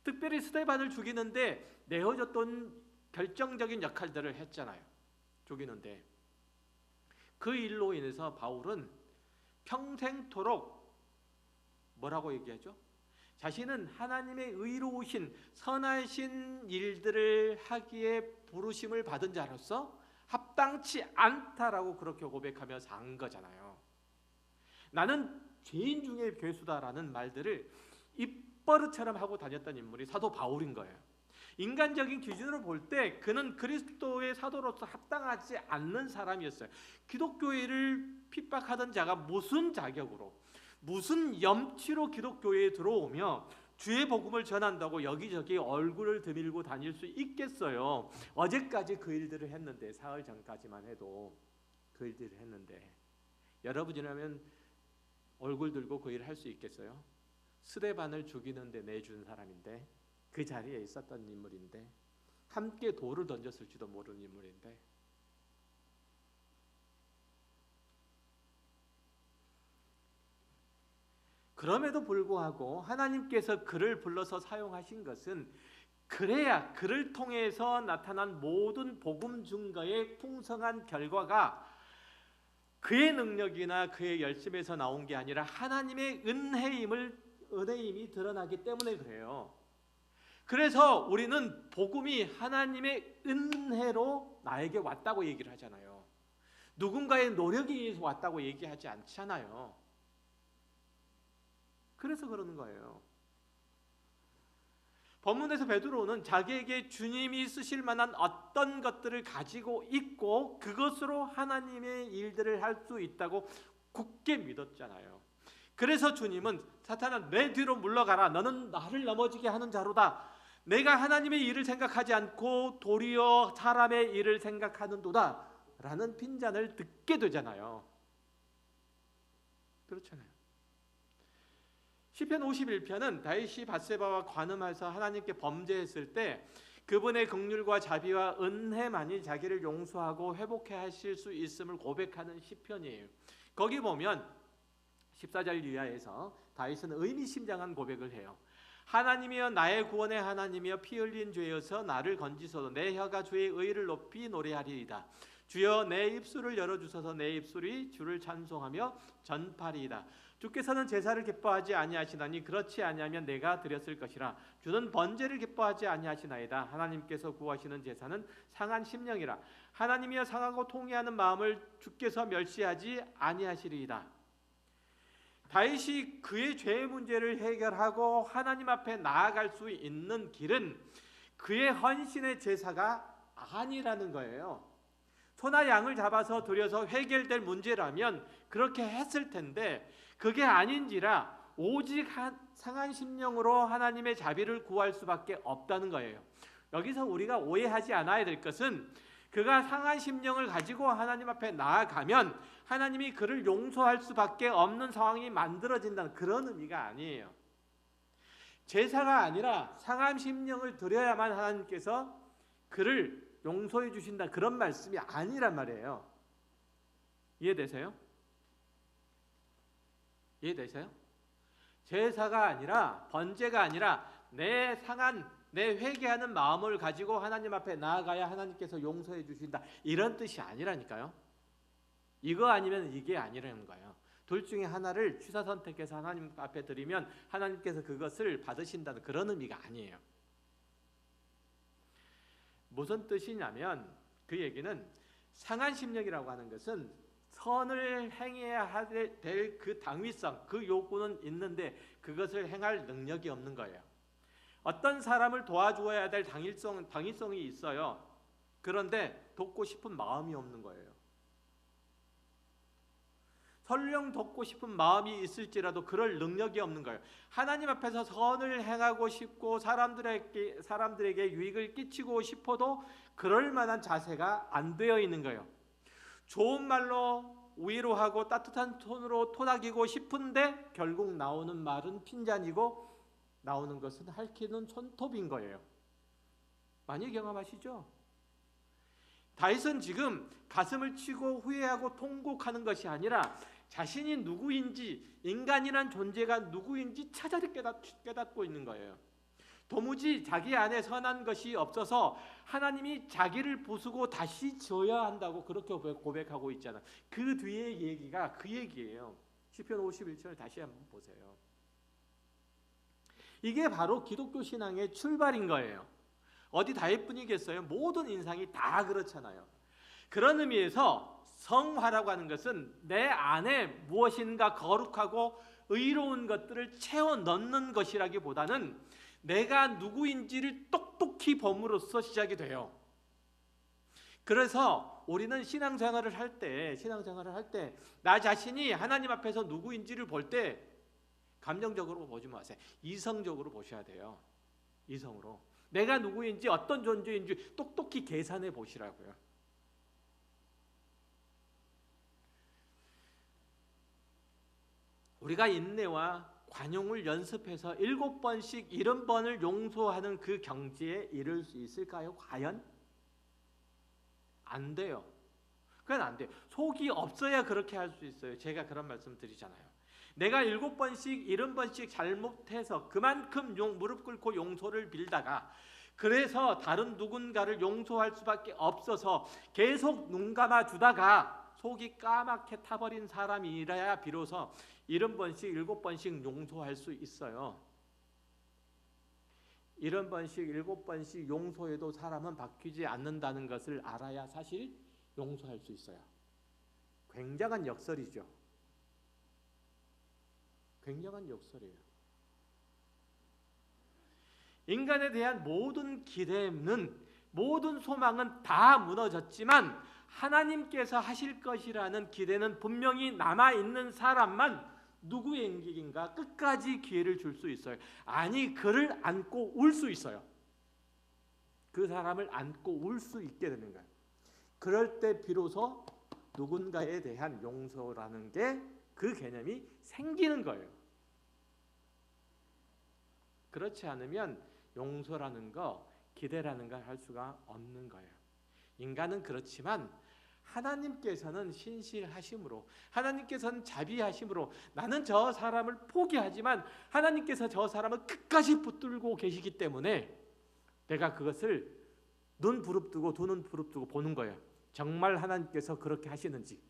특별히 스데반을 죽이는데 내어줬던 결정적인 역할들을 했잖아요. 죽이는데 그 일로 인해서 바울은 평생토록 뭐라고 얘기하죠? 자신은 하나님의 의로우신 선하신 일들을 하기에 부르심을 받은 자로서 합당치 않다라고 그렇게 고백하며 산 거잖아요. 나는 죄인 중에 괴수다라는 말들을 입버릇처럼 하고 다녔던 인물이 사도 바울인 거예요. 인간적인 기준으로 볼 때 그는 그리스도의 사도로서 합당하지 않는 사람이었어요. 기독교회를 핍박하던 자가 무슨 자격으로, 무슨 염치로 기독교회에 들어오며 주의 복음을 전한다고 여기저기 얼굴을 들밀고 다닐 수 있겠어요. 어제까지 그 일들을 했는데, 사흘 전까지만 해도 그 일들을 했는데 여러분이라면 얼굴 들고 그 일을 할 수 있겠어요? 스데반을 죽이는데 내준 사람인데, 그 자리에 있었던 인물인데, 함께 돌을 던졌을지도 모르는 인물인데, 그럼에도 불구하고 하나님께서 그를 불러서 사용하신 것은 그래야 그를 통해서 나타난 모든 복음 증거의 풍성한 결과가 그의 능력이나 그의 열심에서 나온 게 아니라 하나님의 은혜임이 드러나기 때문에 그래요. 그래서 우리는 복음이 하나님의 은혜로 나에게 왔다고 얘기를 하잖아요. 누군가의 노력에 의해서 왔다고 얘기하지 않잖아요. 그래서 그러는 거예요. 본문에서 베드로는 자기에게 주님이 쓰실 만한 어떤 것들을 가지고 있고 그것으로 하나님의 일들을 할 수 있다고 굳게 믿었잖아요. 그래서 주님은 사탄아 내 뒤로 물러가라. 너는 나를 넘어지게 하는 자로다. 내가 하나님의 일을 생각하지 않고 도리어 사람의 일을 생각하는도다 라는 핀잔을 듣게 되잖아요. 그렇잖아요. 시편 51편은 다윗이 밧세바와 관음해서 하나님께 범죄했을 때 그분의 긍휼과 자비와 은혜만이 자기를 용서하고 회복해 하실 수 있음을 고백하는 시편이에요. 거기 보면 14절 이하에서 다윗은 의미심장한 고백을 해요. 하나님이여 나의 구원의 하나님이여 피 흘린 죄여서 나를 건지소서. 내 혀가 주의 의를 높이 노래하리이다. 주여 내 입술을 열어주소서. 내 입술이 주를 찬송하며 전파리이다. 주께서는 제사를 기뻐하지 아니하시나니 그렇지 아니하면 내가 드렸을 것이라. 주는 번제를 기뻐하지 아니하시나이다. 하나님께서 구하시는 제사는 상한 심령이라. 하나님이여 상하고 통회하는 마음을 주께서 멸시하지 아니하시리이다. 다윗이 그의 죄의 문제를 해결하고 하나님 앞에 나아갈 수 있는 길은 그의 헌신의 제사가 아니라는 거예요. 소나 양을 잡아서 드려서 해결될 문제라면 그렇게 했을 텐데 그게 아닌지라 오직 상한 심령으로 하나님의 자비를 구할 수밖에 없다는 거예요. 여기서 우리가 오해하지 않아야 될 것은 그가 상한 심령을 가지고 하나님 앞에 나아가면 하나님이 그를 용서할 수밖에 없는 상황이 만들어진다는 그런 의미가 아니에요. 제사가 아니라 상한 심령을 드려야만 하나님께서 그를 용서해 주신다 그런 말씀이 아니란 말이에요. 이해되세요? 이해되세요? 제사가 아니라 번제가 아니라 내 상한 내 회개하는 마음을 가지고 하나님 앞에 나아가야 하나님께서 용서해 주신다 이런 뜻이 아니라니까요. 이거 아니면 이게 아니라는 거예요. 둘 중에 하나를 취사 선택해서 하나님 앞에 드리면 하나님께서 그것을 받으신다는 그런 의미가 아니에요. 무슨 뜻이냐면 그 얘기는 상한 심령이라고 하는 것은 선을 행해야 될 그 당위성, 그 요구는 있는데 그것을 행할 능력이 없는 거예요. 어떤 사람을 도와주어야 될 당위성이 있어요. 그런데 돕고 싶은 마음이 없는 거예요. 설령 돕고 싶은 마음이 있을지라도 그럴 능력이 없는 거예요. 하나님 앞에서 선을 행하고 싶고 사람들에게 유익을 끼치고 싶어도 그럴 만한 자세가 안 되어 있는 거예요. 좋은 말로 위로하고 따뜻한 톤으로 토닥이고 싶은데 결국 나오는 말은 핀잔이고 나오는 것은 핥히는 손톱인 거예요. 많이 경험하시죠? 다윗은 지금 가슴을 치고 후회하고 통곡하는 것이 아니라 자신이 누구인지, 인간이란 존재가 누구인지 차라리 깨닫고 있는 거예요. 도무지 자기 안에 선한 것이 없어서 하나님이 자기를 부수고 다시 지어야 한다고 그렇게 고백하고 있잖아요. 그 뒤에 얘기가 그 얘기예요. 시편 51편을 다시 한번 보세요. 이게 바로 기독교 신앙의 출발인 거예요. 어디 다윗뿐이겠어요? 모든 인상이 다 그렇잖아요. 그런 의미에서 성화라고 하는 것은 내 안에 무엇인가 거룩하고 의로운 것들을 채워 넣는 것이라기보다는 내가 누구인지를 똑똑히 범으로써 시작이 돼요. 그래서 우리는 신앙생활을 할 때 나 자신이 하나님 앞에서 누구인지를 볼 때 감정적으로 보지 마세요. 이성적으로 보셔야 돼요. 이성으로. 내가 누구인지 어떤 존재인지 똑똑히 계산해 보시라고요. 우리가 인내와 관용을 연습해서 7번씩 70번을 용서하는 그 경지에 이를 수 있을까요? 과연? 안 돼요. 그건 안 돼요. 속이 없어야 그렇게 할 수 있어요. 제가 그런 말씀 드리잖아요. 내가 7번씩 70번씩 잘못해서 그만큼 무릎 꿇고 용서를 빌다가 그래서 다른 누군가를 용서할 수밖에 없어서 계속 눈 감아 두다가 속이 까맣게 타버린 사람이라야 비로소 70번씩 7번씩 용서할 수 있어요. 70번씩 7번씩 용서해도 사람은 바뀌지 않는다는 것을 알아야 사실 용서할 수 있어요. 굉장한 역설이죠. 굉장한 역설이에요. 인간에 대한 모든 기대는, 모든 소망은 다 무너졌지만 하나님께서 하실 것이라는 기대는 분명히 남아있는 사람만 누구에게인가 끝까지 기회를 줄 수 있어요. 아니, 그를 안고 울 수 있어요. 그 사람을 안고 울 수 있게 되는 거예요. 그럴 때 비로소 누군가에 대한 용서라는 게 그 개념이 생기는 거예요. 그렇지 않으면 용서라는 거, 기대라는 걸 할 수가 없는 거예요. 인간은 그렇지만 하나님께서는 신실하심으로, 하나님께서는 자비하심으로 나는 저 사람을 포기하지만 하나님께서 저 사람을 끝까지 붙들고 계시기 때문에 내가 그것을 눈 부릅뜨고 두 눈 부릅뜨고 보는 거예요. 정말 하나님께서 그렇게 하시는지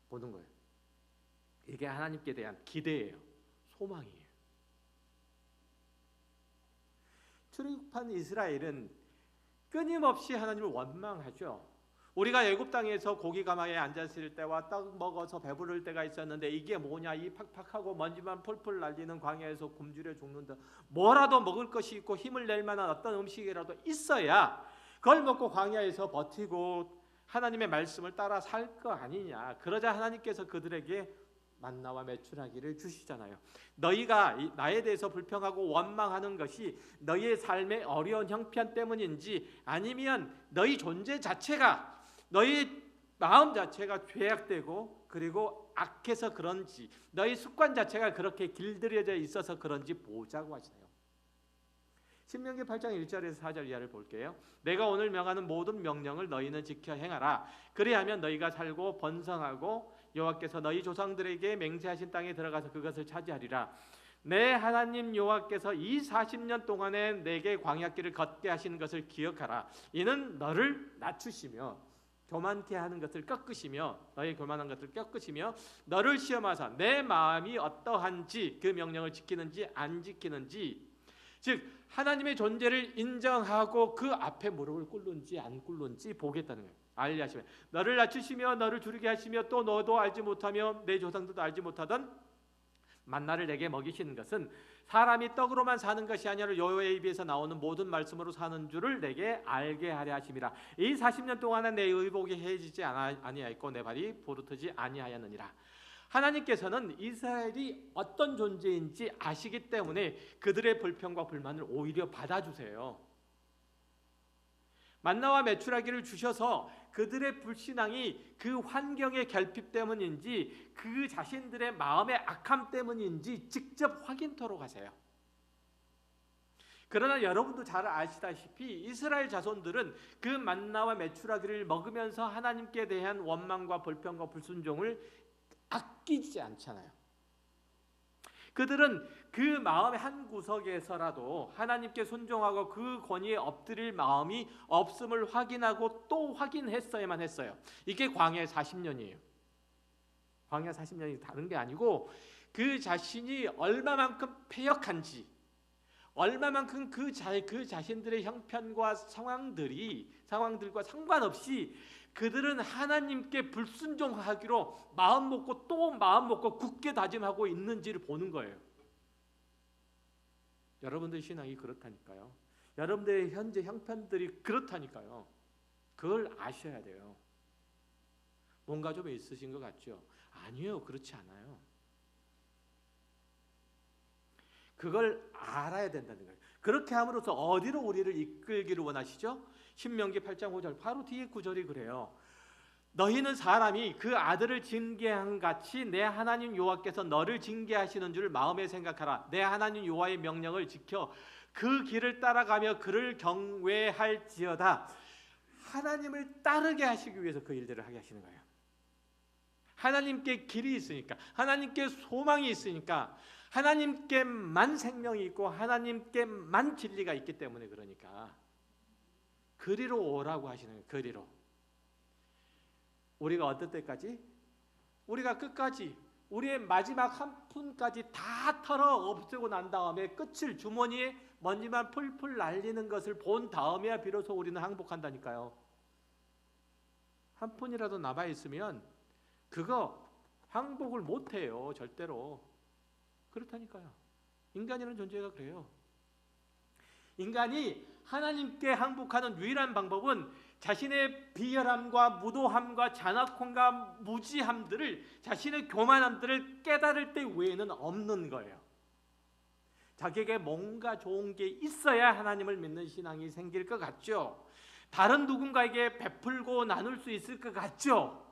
보는 거예요. 이게 하나님께 대한 기대예요. 소망이에요. 출애굽한 이스라엘은 끊임없이 하나님을 원망하죠. 우리가 애굽 땅에서 고기 가마에 앉았을 때와 떡 먹어서 배부를 때가 있었는데 이게 뭐냐, 이 팍팍하고 먼지만 폴폴 날리는 광야에서 굶주려 죽는다. 뭐라도 먹을 것이 있고 힘을 낼 만한 어떤 음식이라도 있어야 그걸 먹고 광야에서 버티고 하나님의 말씀을 따라 살 거 아니냐. 그러자 하나님께서 그들에게 만나와 메추라기를 주시잖아요. 너희가 나에 대해서 불평하고 원망하는 것이 너희의 삶의 어려운 형편 때문인지 아니면 너희 존재 자체가, 너희 마음 자체가 죄악되고 그리고 악해서 그런지, 너희 습관 자체가 그렇게 길들여져 있어서 그런지 보자고 하시네요. 신명기 8장 1절에서 4절 이하를 볼게요. 내가 오늘 명하는 모든 명령을 너희는 지켜 행하라. 그리하면 너희가 살고 번성하고 여호와께서 너희 조상들에게 맹세하신 땅에 들어가서 그것을 차지하리라. 내 하나님 여호와께서 이 40년 동안에 내게 광야길을 걷게 하신 것을 기억하라. 이는 너를 낮추시며 교만케 하는 것을 꺾으시며, 너의 교만한 것을 꺾으시며 너를 시험하사 내 마음이 어떠한지, 그 명령을 지키는지 안 지키는지, 즉 하나님의 존재를 인정하고 그 앞에 무릎을 꿇는지 안 꿇는지 보겠다는 거예요. 알게 하시며 너를 낮추시며 너를 줄이게 하시며 또 너도 알지 못하며 내 조상들도 알지 못하던 만나를 내게 먹이시는 것은 사람이 떡으로만 사는 것이 아니라 여호와의 입에서 나오는 모든 말씀으로 사는 줄을 내게 알게 하려 하심이라. 이 40년 동안에 내 의복이 해지지 아니하였고 내 발이 부르트지 아니하였느니라. 하나님께서는 이스라엘이 어떤 존재인지 아시기 때문에 그들의 불평과 불만을 오히려 받아주세요. 만나와 메추라기를 주셔서 그들의 불신앙이 그 환경의 결핍 때문인지 그 자신들의 마음의 악함 때문인지 직접 확인토록 하세요. 그러나 여러분도 잘 아시다시피 이스라엘 자손들은 그 만나와 메추라기를 먹으면서 하나님께 대한 원망과 불평과 불순종을 아끼지 않잖아요. 그들은 그 마음의 한 구석에서라도 하나님께 순종하고 그 권위에 엎드릴 마음이 없음을 확인하고 또 확인했어야만 했어요. 이게 광야 40년이에요. 광야 40년이 다른 게 아니고 그 자신이 얼마만큼 패역한지, 얼마만큼 그 자신들의 형편과 상황들과 상관없이 그들은 하나님께 불순종하기로 마음 먹고 또 마음 먹고 굳게 다짐하고 있는지를 보는 거예요. 여러분들의 신앙이 그렇다니까요. 여러분들의 현재 형편들이 그렇다니까요. 그걸 아셔야 돼요. 뭔가 좀 있으신 것 같죠? 아니요, 그렇지 않아요. 그걸 알아야 된다는 거예요. 그렇게 함으로써 어디로 우리를 이끌기를 원하시죠? 신명기 8장 5절 바로 뒤에 구절이 그래요. 너희는 사람이 그 아들을 징계한 같이 내 하나님 여호와께서 너를 징계하시는 줄 마음에 생각하라. 내 하나님 여호와의 명령을 지켜 그 길을 따라가며 그를 경외할지어다. 하나님을 따르게 하시기 위해서 그 일들을 하게 하시는 거예요. 하나님께 길이 있으니까, 하나님께 소망이 있으니까, 하나님께만 생명이 있고 하나님께만 진리가 있기 때문에 그러니까 그리로 오라고 하시는 거예요. 그리로. 우리가 어떨 때까지? 우리가 끝까지 우리의 마지막 한 푼까지 다 털어 없애고 난 다음에 끝을 주머니에 먼지만 풀풀 날리는 것을 본 다음에야 비로소 우리는 항복한다니까요. 한 푼이라도 남아있으면 그거 항복을 못해요. 절대로. 그렇다니까요. 인간이라는 존재가 그래요. 인간이 하나님께 항복하는 유일한 방법은 자신의 비열함과 무도함과 잔악함과 무지함들을, 자신의 교만함들을 깨달을 때 외에는 없는 거예요. 자기에게 뭔가 좋은 게 있어야 하나님을 믿는 신앙이 생길 것 같죠? 다른 누군가에게 베풀고 나눌 수 있을 것 같죠?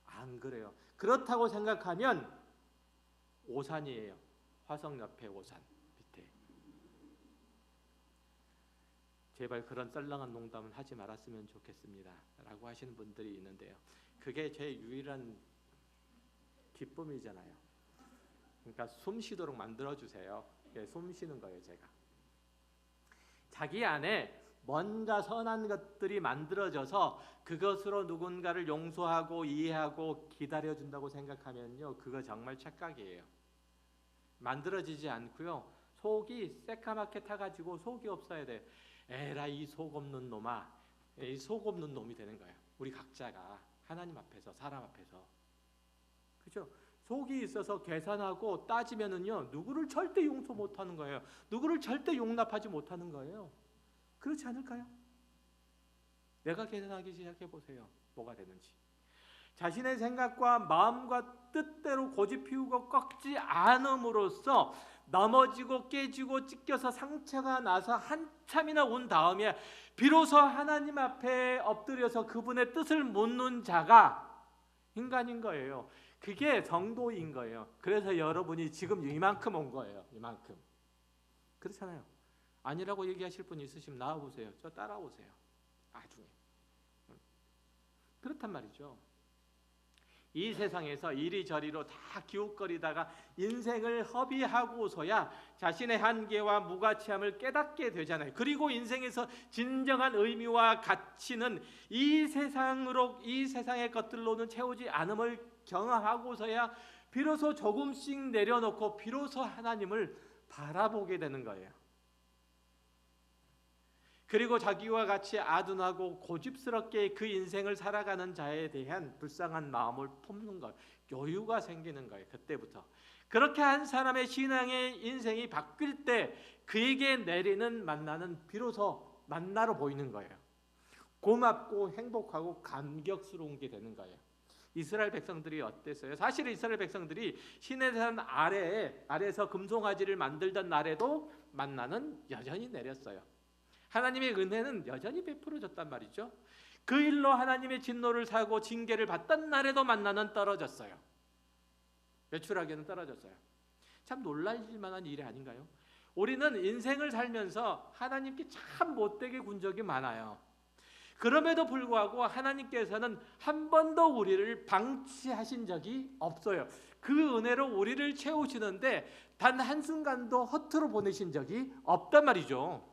안 그래요. 그렇다고 생각하면 오산이에요. 화성 옆에 오산 밑에. 제발 그런 썰렁한 농담은 하지 말았으면 좋겠습니다 라고 하시는 분들이 있는데요, 그게 제 유일한 기쁨이잖아요. 그러니까 숨 쉬도록 만들어주세요. 숨 쉬는 거예요. 제가 자기 안에 뭔가 선한 것들이 만들어져서 그것으로 누군가를 용서하고 이해하고 기다려준다고 생각하면요, 그거 정말 착각이에요. 만들어지지 않고요, 속이 새까맣게 타가지고 속이 없어야 돼. 에라 이 속 없는 놈아, 이 속 없는 놈이 되는 거예요. 우리 각자가 하나님 앞에서, 사람 앞에서. 그렇죠? 속이 있어서 계산하고 따지면은요, 누구를 절대 용서 못하는 거예요. 누구를 절대 용납하지 못하는 거예요. 그렇지 않을까요? 내가 계산하기 시작해 보세요. 뭐가 되는지. 자신의 생각과 마음과 뜻대로 고집 피우고 꺾지 않음으로써 넘어지고 깨지고 찢겨서 상처가 나서 한참이나 온 다음에 비로소 하나님 앞에 엎드려서 그분의 뜻을 묻는 자가 인간인 거예요. 그게 성도인 거예요. 그래서 여러분이 지금 이만큼 온 거예요. 이만큼. 그렇잖아요. 아니라고 얘기하실 분 있으시면 나와보세요. 저 따라오세요. 나중에. 그렇단 말이죠. 이 세상에서 이리저리로 다 기웃거리다가 인생을 허비하고서야 자신의 한계와 무가치함을 깨닫게 되잖아요. 그리고 인생에서 진정한 의미와 가치는 이 세상의 것들로는 채우지 않음을 경험하고서야 비로소 조금씩 내려놓고 비로소 하나님을 바라보게 되는 거예요. 그리고 자기와 같이 아둔하고 고집스럽게 그 인생을 살아가는 자에 대한 불쌍한 마음을 품는 것, 여유가 생기는 거예요. 그때부터. 그렇게 한 사람의 신앙의 인생이 바뀔 때 그에게 내리는 만나는 비로소 만나로 보이는 거예요. 고맙고 행복하고 감격스러운 게 되는 거예요. 이스라엘 백성들이 어땠어요? 사실 이스라엘 백성들이 시내 산 아래에서 금송아지를 만들던 날에도 만나는 여전히 내렸어요. 하나님의 은혜는 여전히 베풀어졌단 말이죠. 그 일로 하나님의 진노를 사고 징계를 받던 날에도 만나는 떨어졌어요. 매출하기는 떨어졌어요. 참 놀랄 만한 일이 아닌가요? 우리는 인생을 살면서 하나님께 참 못되게 군 적이 많아요. 그럼에도 불구하고 하나님께서는 한 번도 우리를 방치하신 적이 없어요. 그 은혜로 우리를 채우시는데 단 한순간도 허투루 보내신 적이 없단 말이죠.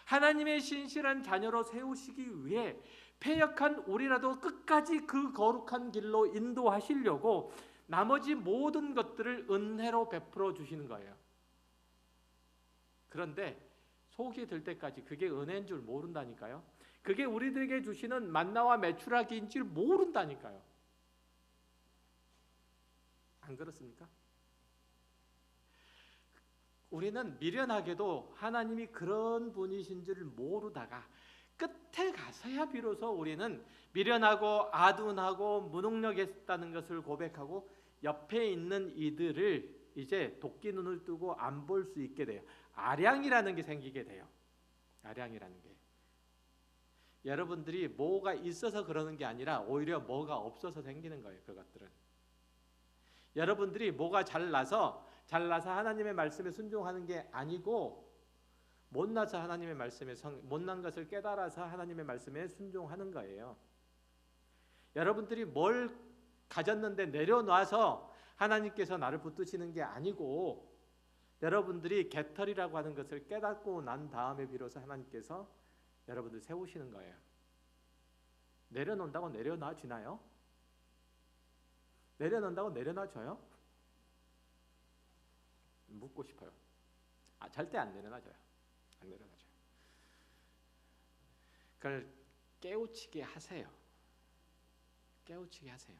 하나님의 신실한 자녀로 세우시기 위해 패역한 우리라도 끝까지 그 거룩한 길로 인도하시려고 나머지 모든 것들을 은혜로 베풀어 주시는 거예요. 그런데 속이 들 때까지 그게 은혜인 줄 모른다니까요. 그게 우리들에게 주시는 만나와 메추라기인 줄 모른다니까요. 안 그렇습니까? 우리는 미련하게도 하나님이 그런 분이신 줄 모르다가 끝에 가서야 비로소 우리는 미련하고 아둔하고 무능력했다는 것을 고백하고 옆에 있는 이들을 이제 도끼 눈을 뜨고 안 볼 수 있게 돼요. 아량이라는 게 생기게 돼요. 아량이라는 게. 여러분들이 뭐가 있어서 그러는 게 아니라 오히려 뭐가 없어서 생기는 거예요. 그것들은. 여러분들이 뭐가 잘나서 하나님의 말씀에 순종하는 게 아니고 못나서 하나님의 말씀에 못난 것을 깨달아서 하나님의 말씀에 순종하는 거예요. 여러분들이 뭘 가졌는데 내려놔서 하나님께서 나를 붙드시는 게 아니고 여러분들이 개털이라고 하는 것을 깨닫고 난 다음에 비로소 하나님께서 여러분들 세우시는 거예요. 내려놓는다고 내려놔주나요? 내려놓는다고 내려놔줘요? 묻고 싶어요. 절대 안 내려놔줘요. 안 내려놔줘요. 그걸 깨우치게 하세요. 깨우치게 하세요.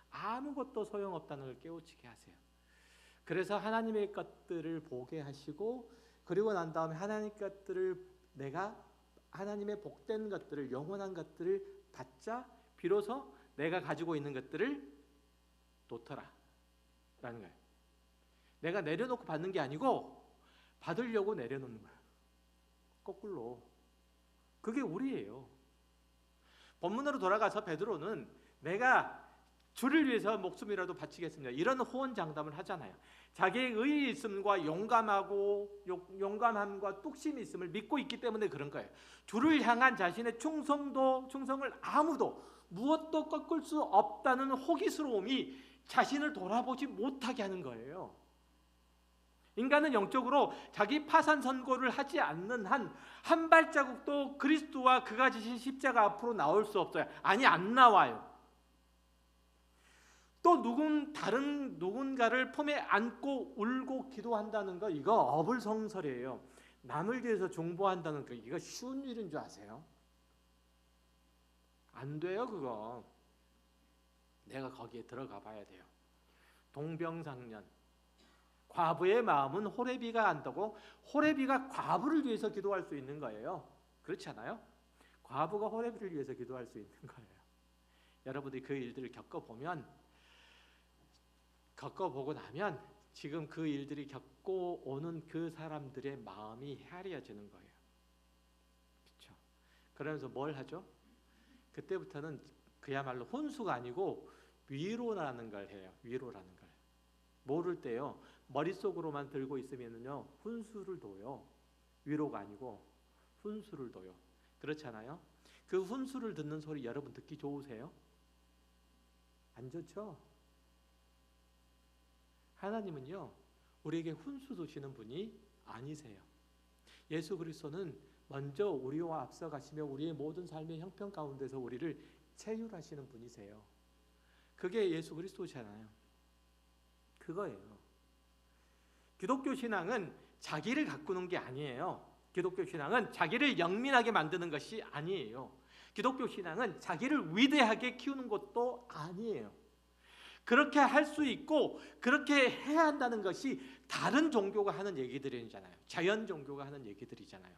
아무것도 소용없다는 걸 깨우치게 하세요. 그래서 하나님의 것들을 보게 하시고 그리고 난 다음에 하나님의 것들을 내가 하나님의 복된 것들을 영원한 것들을 받자 비로소 내가 가지고 있는 것들을 놓더라 라는 거예요. 내가 내려놓고 받는 게 아니고 받으려고 내려놓는 거예요. 거꾸로. 그게 우리예요. 본문으로 돌아가서 베드로는 내가 주를 위해서 목숨이라도 바치겠습니다. 이런 호언장담을 하잖아요. 자기의 의의 있음과 용감함과 뚝심이 있음을 믿고 있기 때문에 그런 거예요. 주를 향한 자신의 충성을 아무도 무엇도 꺾을 수 없다는 호기스러움이 자신을 돌아보지 못하게 하는 거예요. 인간은 영적으로 자기 파산 선고를 하지 않는 한 발자국도 그리스도와 그가 지신 십자가 앞으로 나올 수 없어요. 아니, 안 나와요. 또 다른 누군가를 품에 안고 울고 기도한다는 거 이거 어불성설이에요. 남을 위해서 중보한다는 거 이거 쉬운 일인 줄 아세요? 안 돼요 그거. 내가 거기에 들어가 봐야 돼요. 동병상련. 과부의 마음은 호레비가 안다고 호레비가 과부를 위해서 기도할 수 있는 거예요. 그렇지 않아요? 과부가 호레비를 위해서 기도할 수 있는 거예요. 여러분들이 그 일들을 겪어보고 나면 지금 그 일들이 겪고 오는 그 사람들의 마음이 헤아려지는 거예요. 그렇죠? 그러면서 뭘 하죠? 그때부터는 그야말로 혼수가 아니고 위로라는 걸 해요. 위로라는 걸. 모를 때요. 머릿속으로만 들고 있으면요. 훈수를 둬요. 위로가 아니고 훈수를 둬요. 그렇잖아요? 그 훈수를 듣는 소리 여러분 듣기 좋으세요? 안 좋죠? 하나님은요. 우리에게 훈수 두시는 분이 아니세요. 예수 그리스도는 먼저 우리와 앞서 가시며 우리의 모든 삶의 형편 가운데서 우리를 체휼하시는 분이세요. 그게 예수 그리스도잖아요. 그거예요. 기독교 신앙은 자기를 가꾸는 게 아니에요. 기독교 신앙은 자기를 영민하게 만드는 것이 아니에요. 기독교 신앙은 자기를 위대하게 키우는 것도 아니에요. 그렇게 할 수 있고 그렇게 해야 한다는 것이 다른 종교가 하는 얘기들이잖아요. 자연 종교가 하는 얘기들이잖아요.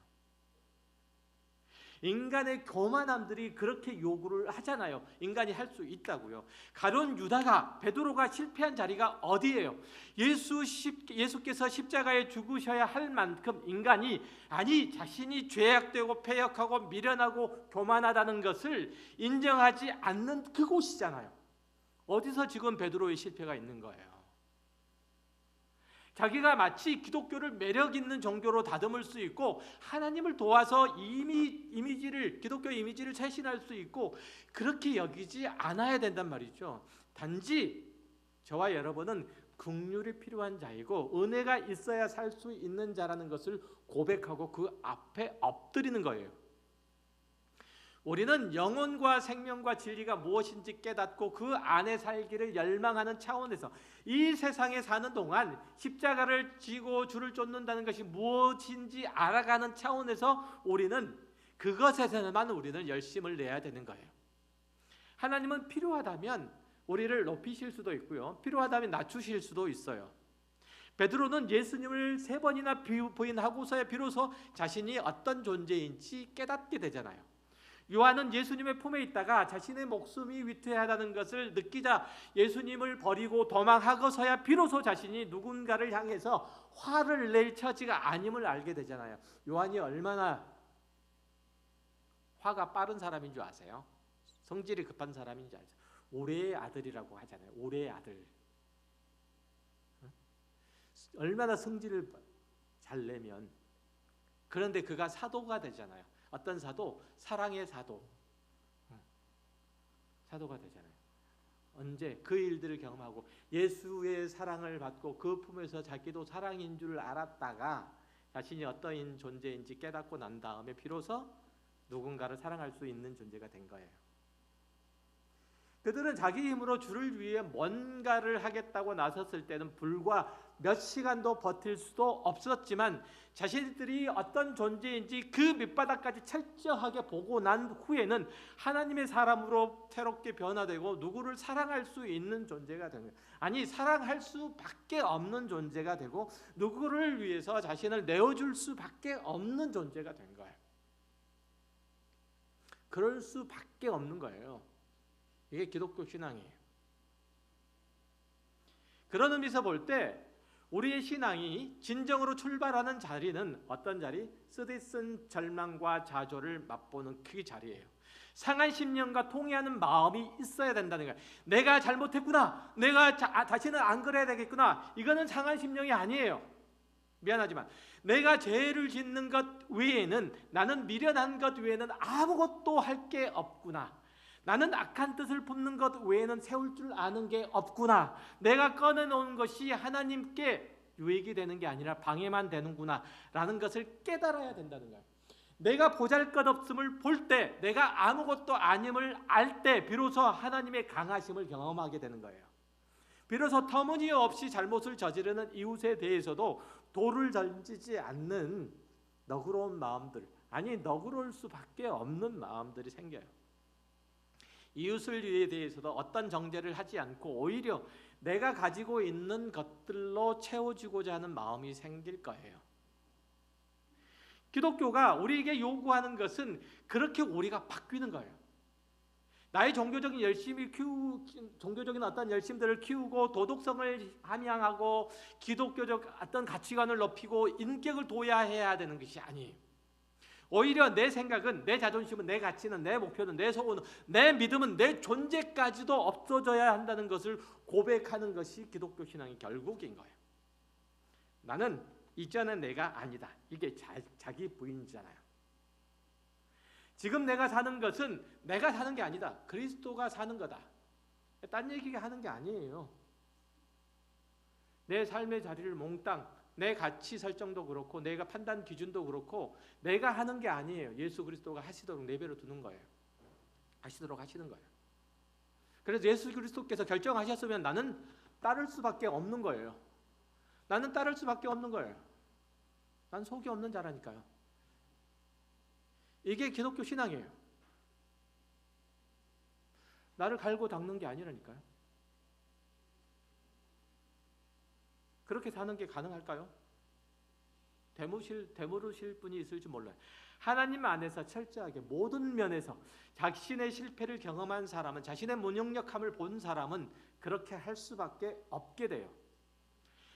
인간의 교만함들이 그렇게 요구를 하잖아요. 인간이 할 수 있다고요. 가룟 유다가, 베드로가 실패한 자리가 어디예요? 예수께서 십자가에 죽으셔야 할 만큼 인간이, 아니 자신이 죄악되고 패역하고 미련하고 교만하다는 것을 인정하지 않는 그곳이잖아요. 어디서 지금 베드로의 실패가 있는 거예요? 자기가 마치 기독교를 매력 있는 종교로 다듬을 수 있고 하나님을 도와서 기독교 이미지를 쇄신할 수 있고 그렇게 여기지 않아야 된단 말이죠. 단지 저와 여러분은 긍휼이 필요한 자이고 은혜가 있어야 살 수 있는 자라는 것을 고백하고 그 앞에 엎드리는 거예요. 우리는 영혼과 생명과 진리가 무엇인지 깨닫고 그 안에 살기를 열망하는 차원에서 이 세상에 사는 동안 십자가를 지고 주를 쫓는다는 것이 무엇인지 알아가는 차원에서 우리는 그것에서만 우리는 열심을 내야 되는 거예요. 하나님은 필요하다면 우리를 높이실 수도 있고요, 필요하다면 낮추실 수도 있어요. 베드로는 예수님을 3번이나 부인하고서야 비로소 자신이 어떤 존재인지 깨닫게 되잖아요. 요한은 예수님의 품에 있다가 자신의 목숨이 위태하다는 것을 느끼자 예수님을 버리고 도망하고서야 비로소 자신이 누군가를 향해서 화를 낼 처지가 아님을 알게 되잖아요. 요한이 얼마나 화가 빠른 사람인 줄 아세요? 성질이 급한 사람인 줄 아세요? 오래의 아들이라고 하잖아요. 오래의 아들. 얼마나 성질을 잘 내면. 그런데 그가 사도가 되잖아요. 어떤 사도? 사랑의 사도. 사도가 되잖아요. 언제? 그 일들을 경험하고 예수의 사랑을 받고 그 품에서 자기도 사랑인 줄 알았다가 자신이 어떤 존재인지 깨닫고 난 다음에 비로소 누군가를 사랑할 수 있는 존재가 된 거예요. 그들은 자기 힘으로 주를 위해 뭔가를 하겠다고 나섰을 때는 불과 몇 시간도 버틸 수도 없었지만 자신들이 어떤 존재인지 그 밑바닥까지 철저하게 보고 난 후에는 하나님의 사람으로 새롭게 변화되고 누구를 사랑할 수 있는 존재가 된 거예요. 아니, 사랑할 수밖에 없는 존재가 되고 누구를 위해서 자신을 내어줄 수밖에 없는 존재가 된 거예요. 그럴 수밖에 없는 거예요. 이게 기독교 신앙이에요. 그런 의미에서 볼 때 우리의 신앙이 진정으로 출발하는 자리는 어떤 자리? 쓰디쓴 절망과 좌절을 맛보는 그 자리예요. 상한 심령과 통회하는 마음이 있어야 된다는 거예요. 내가 잘못했구나, 내가 다시는 안 그래야 되겠구나, 이거는 상한 심령이 아니에요. 미안하지만 내가 죄를 짓는 것 외에는, 나는 미련한 것 외에는 아무것도 할 게 없구나, 나는 악한 뜻을 품는 것 외에는 세울 줄 아는 게 없구나, 내가 꺼내놓은 것이 하나님께 유익이 되는 게 아니라 방해만 되는구나 라는 것을 깨달아야 된다는 거예요. 내가 보잘것없음을 볼 때, 내가 아무것도 아님을 알 때 비로소 하나님의 강하심을 경험하게 되는 거예요. 비로소 터무니없이 잘못을 저지르는 이웃에 대해서도 돌을 던지지 않는 너그러운 마음들, 아니 너그러울 수밖에 없는 마음들이 생겨요. 이웃을 위해 대해서도 어떤 정죄를 하지 않고 오히려 내가 가지고 있는 것들로 채워주고자 하는 마음이 생길 거예요. 기독교가 우리에게 요구하는 것은 그렇게 우리가 바뀌는 거예요. 나의 종교적인 어떤 열심들을 키우고 도덕성을 함양하고 기독교적 어떤 가치관을 높이고 인격을 도야해야 되는 것이 아니에요. 오히려 내 생각은, 내 자존심은, 내 가치는, 내 목표는, 내 소원은, 내 믿음은, 내 존재까지도 없어져야 한다는 것을 고백하는 것이 기독교 신앙의 결국인 거예요. 나는 이전의 내가 아니다. 이게 자기 부인이잖아요. 지금 내가 사는 것은 내가 사는 게 아니다. 그리스도가 사는 거다. 딴 얘기 하는 게 아니에요. 내 삶의 자리를 몽땅, 내 가치 설정도 그렇고 내가 판단 기준도 그렇고 내가 하는 게 아니에요. 예수 그리스도가 하시도록 내버려 두는 거예요. 하시도록 하시는 거예요. 그래서 예수 그리스도께서 결정하셨으면 나는 따를 수밖에 없는 거예요. 나는 따를 수밖에 없는 거예요. 난 속이 없는 자라니까요. 이게 기독교 신앙이에요. 나를 갈고 닦는 게 아니라니까요. 그렇게 사는 게 가능할까요? 되물으실 분이 있을지 몰라요. 하나님 안에서 철저하게 모든 면에서 자신의 실패를 경험한 사람은, 자신의 무능력함을 본 사람은 그렇게 할 수밖에 없게 돼요.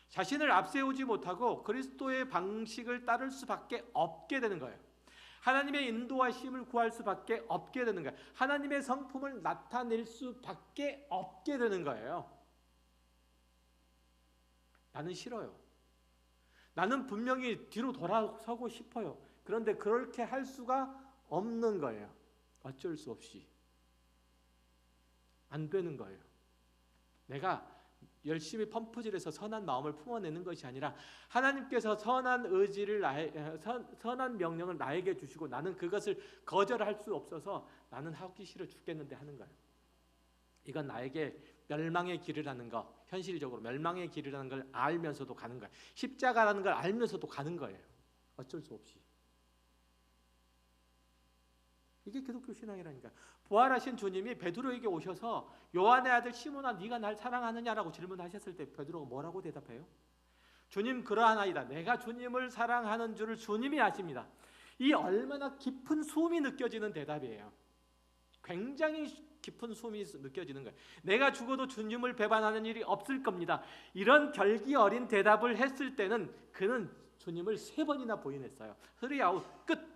자신을 앞세우지 못하고 그리스도의 방식을 따를 수밖에 없게 되는 거예요. 하나님의 인도하심을 구할 수밖에 없게 되는 거예요. 하나님의 성품을 나타낼 수밖에 없게 되는 거예요. 나는 싫어요. 나는 분명히 뒤로 돌아서고 싶어요. 그런데 그렇게 할 수가 없는 거예요. 어쩔 수 없이. 안 되는 거예요. 내가 열심히 펌프질해서 선한 마음을 품어내는 것이 아니라 하나님께서 선한 의지를 선한 명령을 나에게 주시고 나는 그것을 거절할 수 없어서 나는 하기 싫어 죽겠는데 하는 거예요. 이건 나에게 멸망의 길이라는 거, 현실적으로 멸망의 길이라는 걸 알면서도 가는 거예요. 십자가라는 걸 알면서도 가는 거예요. 어쩔 수 없이. 이게 기독교 신앙이라니까. 부활하신 주님이 베드로에게 오셔서 요한의 아들 시몬아 네가 날 사랑하느냐라고 질문하셨을 때 베드로가 뭐라고 대답해요? 주님 그러하나이다. 내가 주님을 사랑하는 줄을 주님이 아십니다. 이 얼마나 깊은 숨이 느껴지는 대답이에요. 굉장히 깊은 숨이 느껴지는 거예요. 내가 죽어도 주님을 배반하는 일이 없을 겁니다. 이런 결기 어린 대답을 했을 때는 그는 주님을 3번이나 부인했어요. 3아웃 끝.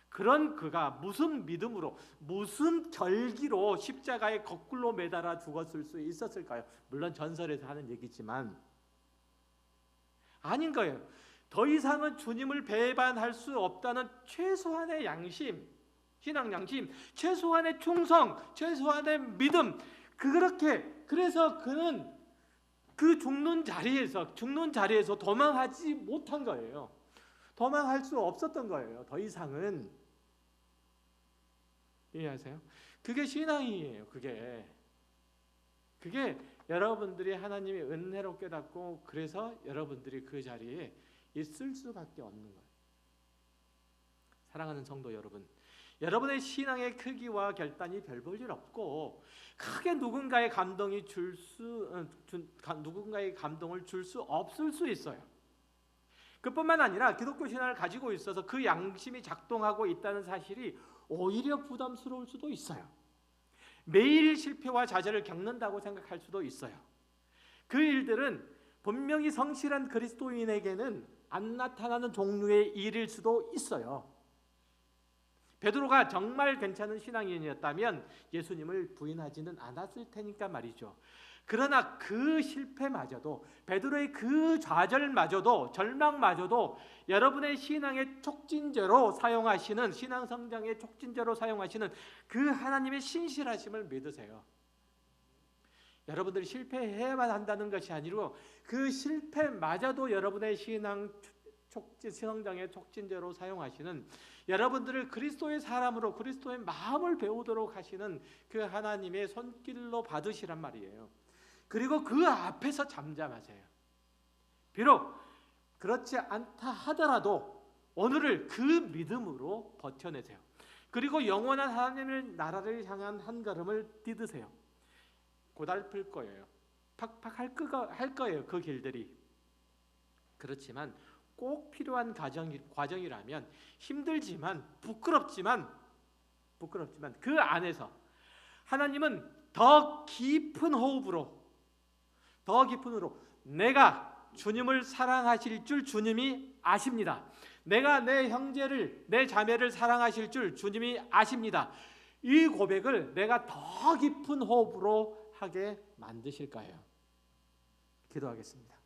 그런 그가 무슨 믿음으로, 무슨 결기로 십자가에 거꾸로 매달아 죽었을 수 있었을까요? 물론 전설에서 하는 얘기지만 아닌 거예요. 더 이상은 주님을 배반할 수 없다는 최소한의 양심, 신앙 양심, 최소한의 충성, 최소한의 믿음, 그래서 그는 그 죽는 자리에서 도망하지 못한 거예요. 도망할 수 없었던 거예요. 더 이상은. 이해하세요? 그게 신앙이에요. 그게 여러분들이 하나님의 은혜로 깨닫고 그래서 여러분들이 그 자리에 있을 수밖에 없는 거예요. 사랑하는 성도 여러분, 여러분의 신앙의 크기와 결단이 별 볼 일 없고 크게 누군가의 감동을 줄 수 없을 수 있어요. 그뿐만 아니라 기독교 신앙을 가지고 있어서 그 양심이 작동하고 있다는 사실이 오히려 부담스러울 수도 있어요. 매일 실패와 좌절을 겪는다고 생각할 수도 있어요. 그 일들은 분명히 성실한 그리스도인에게는 안 나타나는 종류의 일일 수도 있어요. 베드로가 정말 괜찮은 신앙인이었다면 예수님을 부인하지는 않았을 테니까 말이죠. 그러나 그 실패마저도, 베드로의 그 좌절마저도, 절망마저도 여러분의 신앙의 촉진제로 사용하시는, 신앙 성장의 촉진제로 사용하시는 그 하나님의 신실하심을 믿으세요. 여러분들이 실패해야만 한다는 것이 아니고 그 실패마저도 여러분의 신앙 성장의 촉진제로 사용하시는, 여러분들을 그리스도의 사람으로 그리스도의 마음을 배우도록 하시는 그 하나님의 손길로 받으시란 말이에요. 그리고 그 앞에서 잠잠하세요. 비록 그렇지 않다 하더라도 오늘을 그 믿음으로 버텨내세요. 그리고 영원한 하나님의 나라를 향한 한 걸음을 디드세요. 고달플 거예요. 팍팍할 거예요. 그 길들이. 그렇지만 꼭 필요한 과정이라면 힘들지만 부끄럽지만 그 안에서 하나님은 더 깊은 호흡으로 내가 주님을 사랑하실 줄 주님이 아십니다. 내가 내 형제를, 내 자매를 사랑하실 줄 주님이 아십니다. 이 고백을 내가 더 깊은 호흡으로 하게 만드실 거예요. 기도하겠습니다.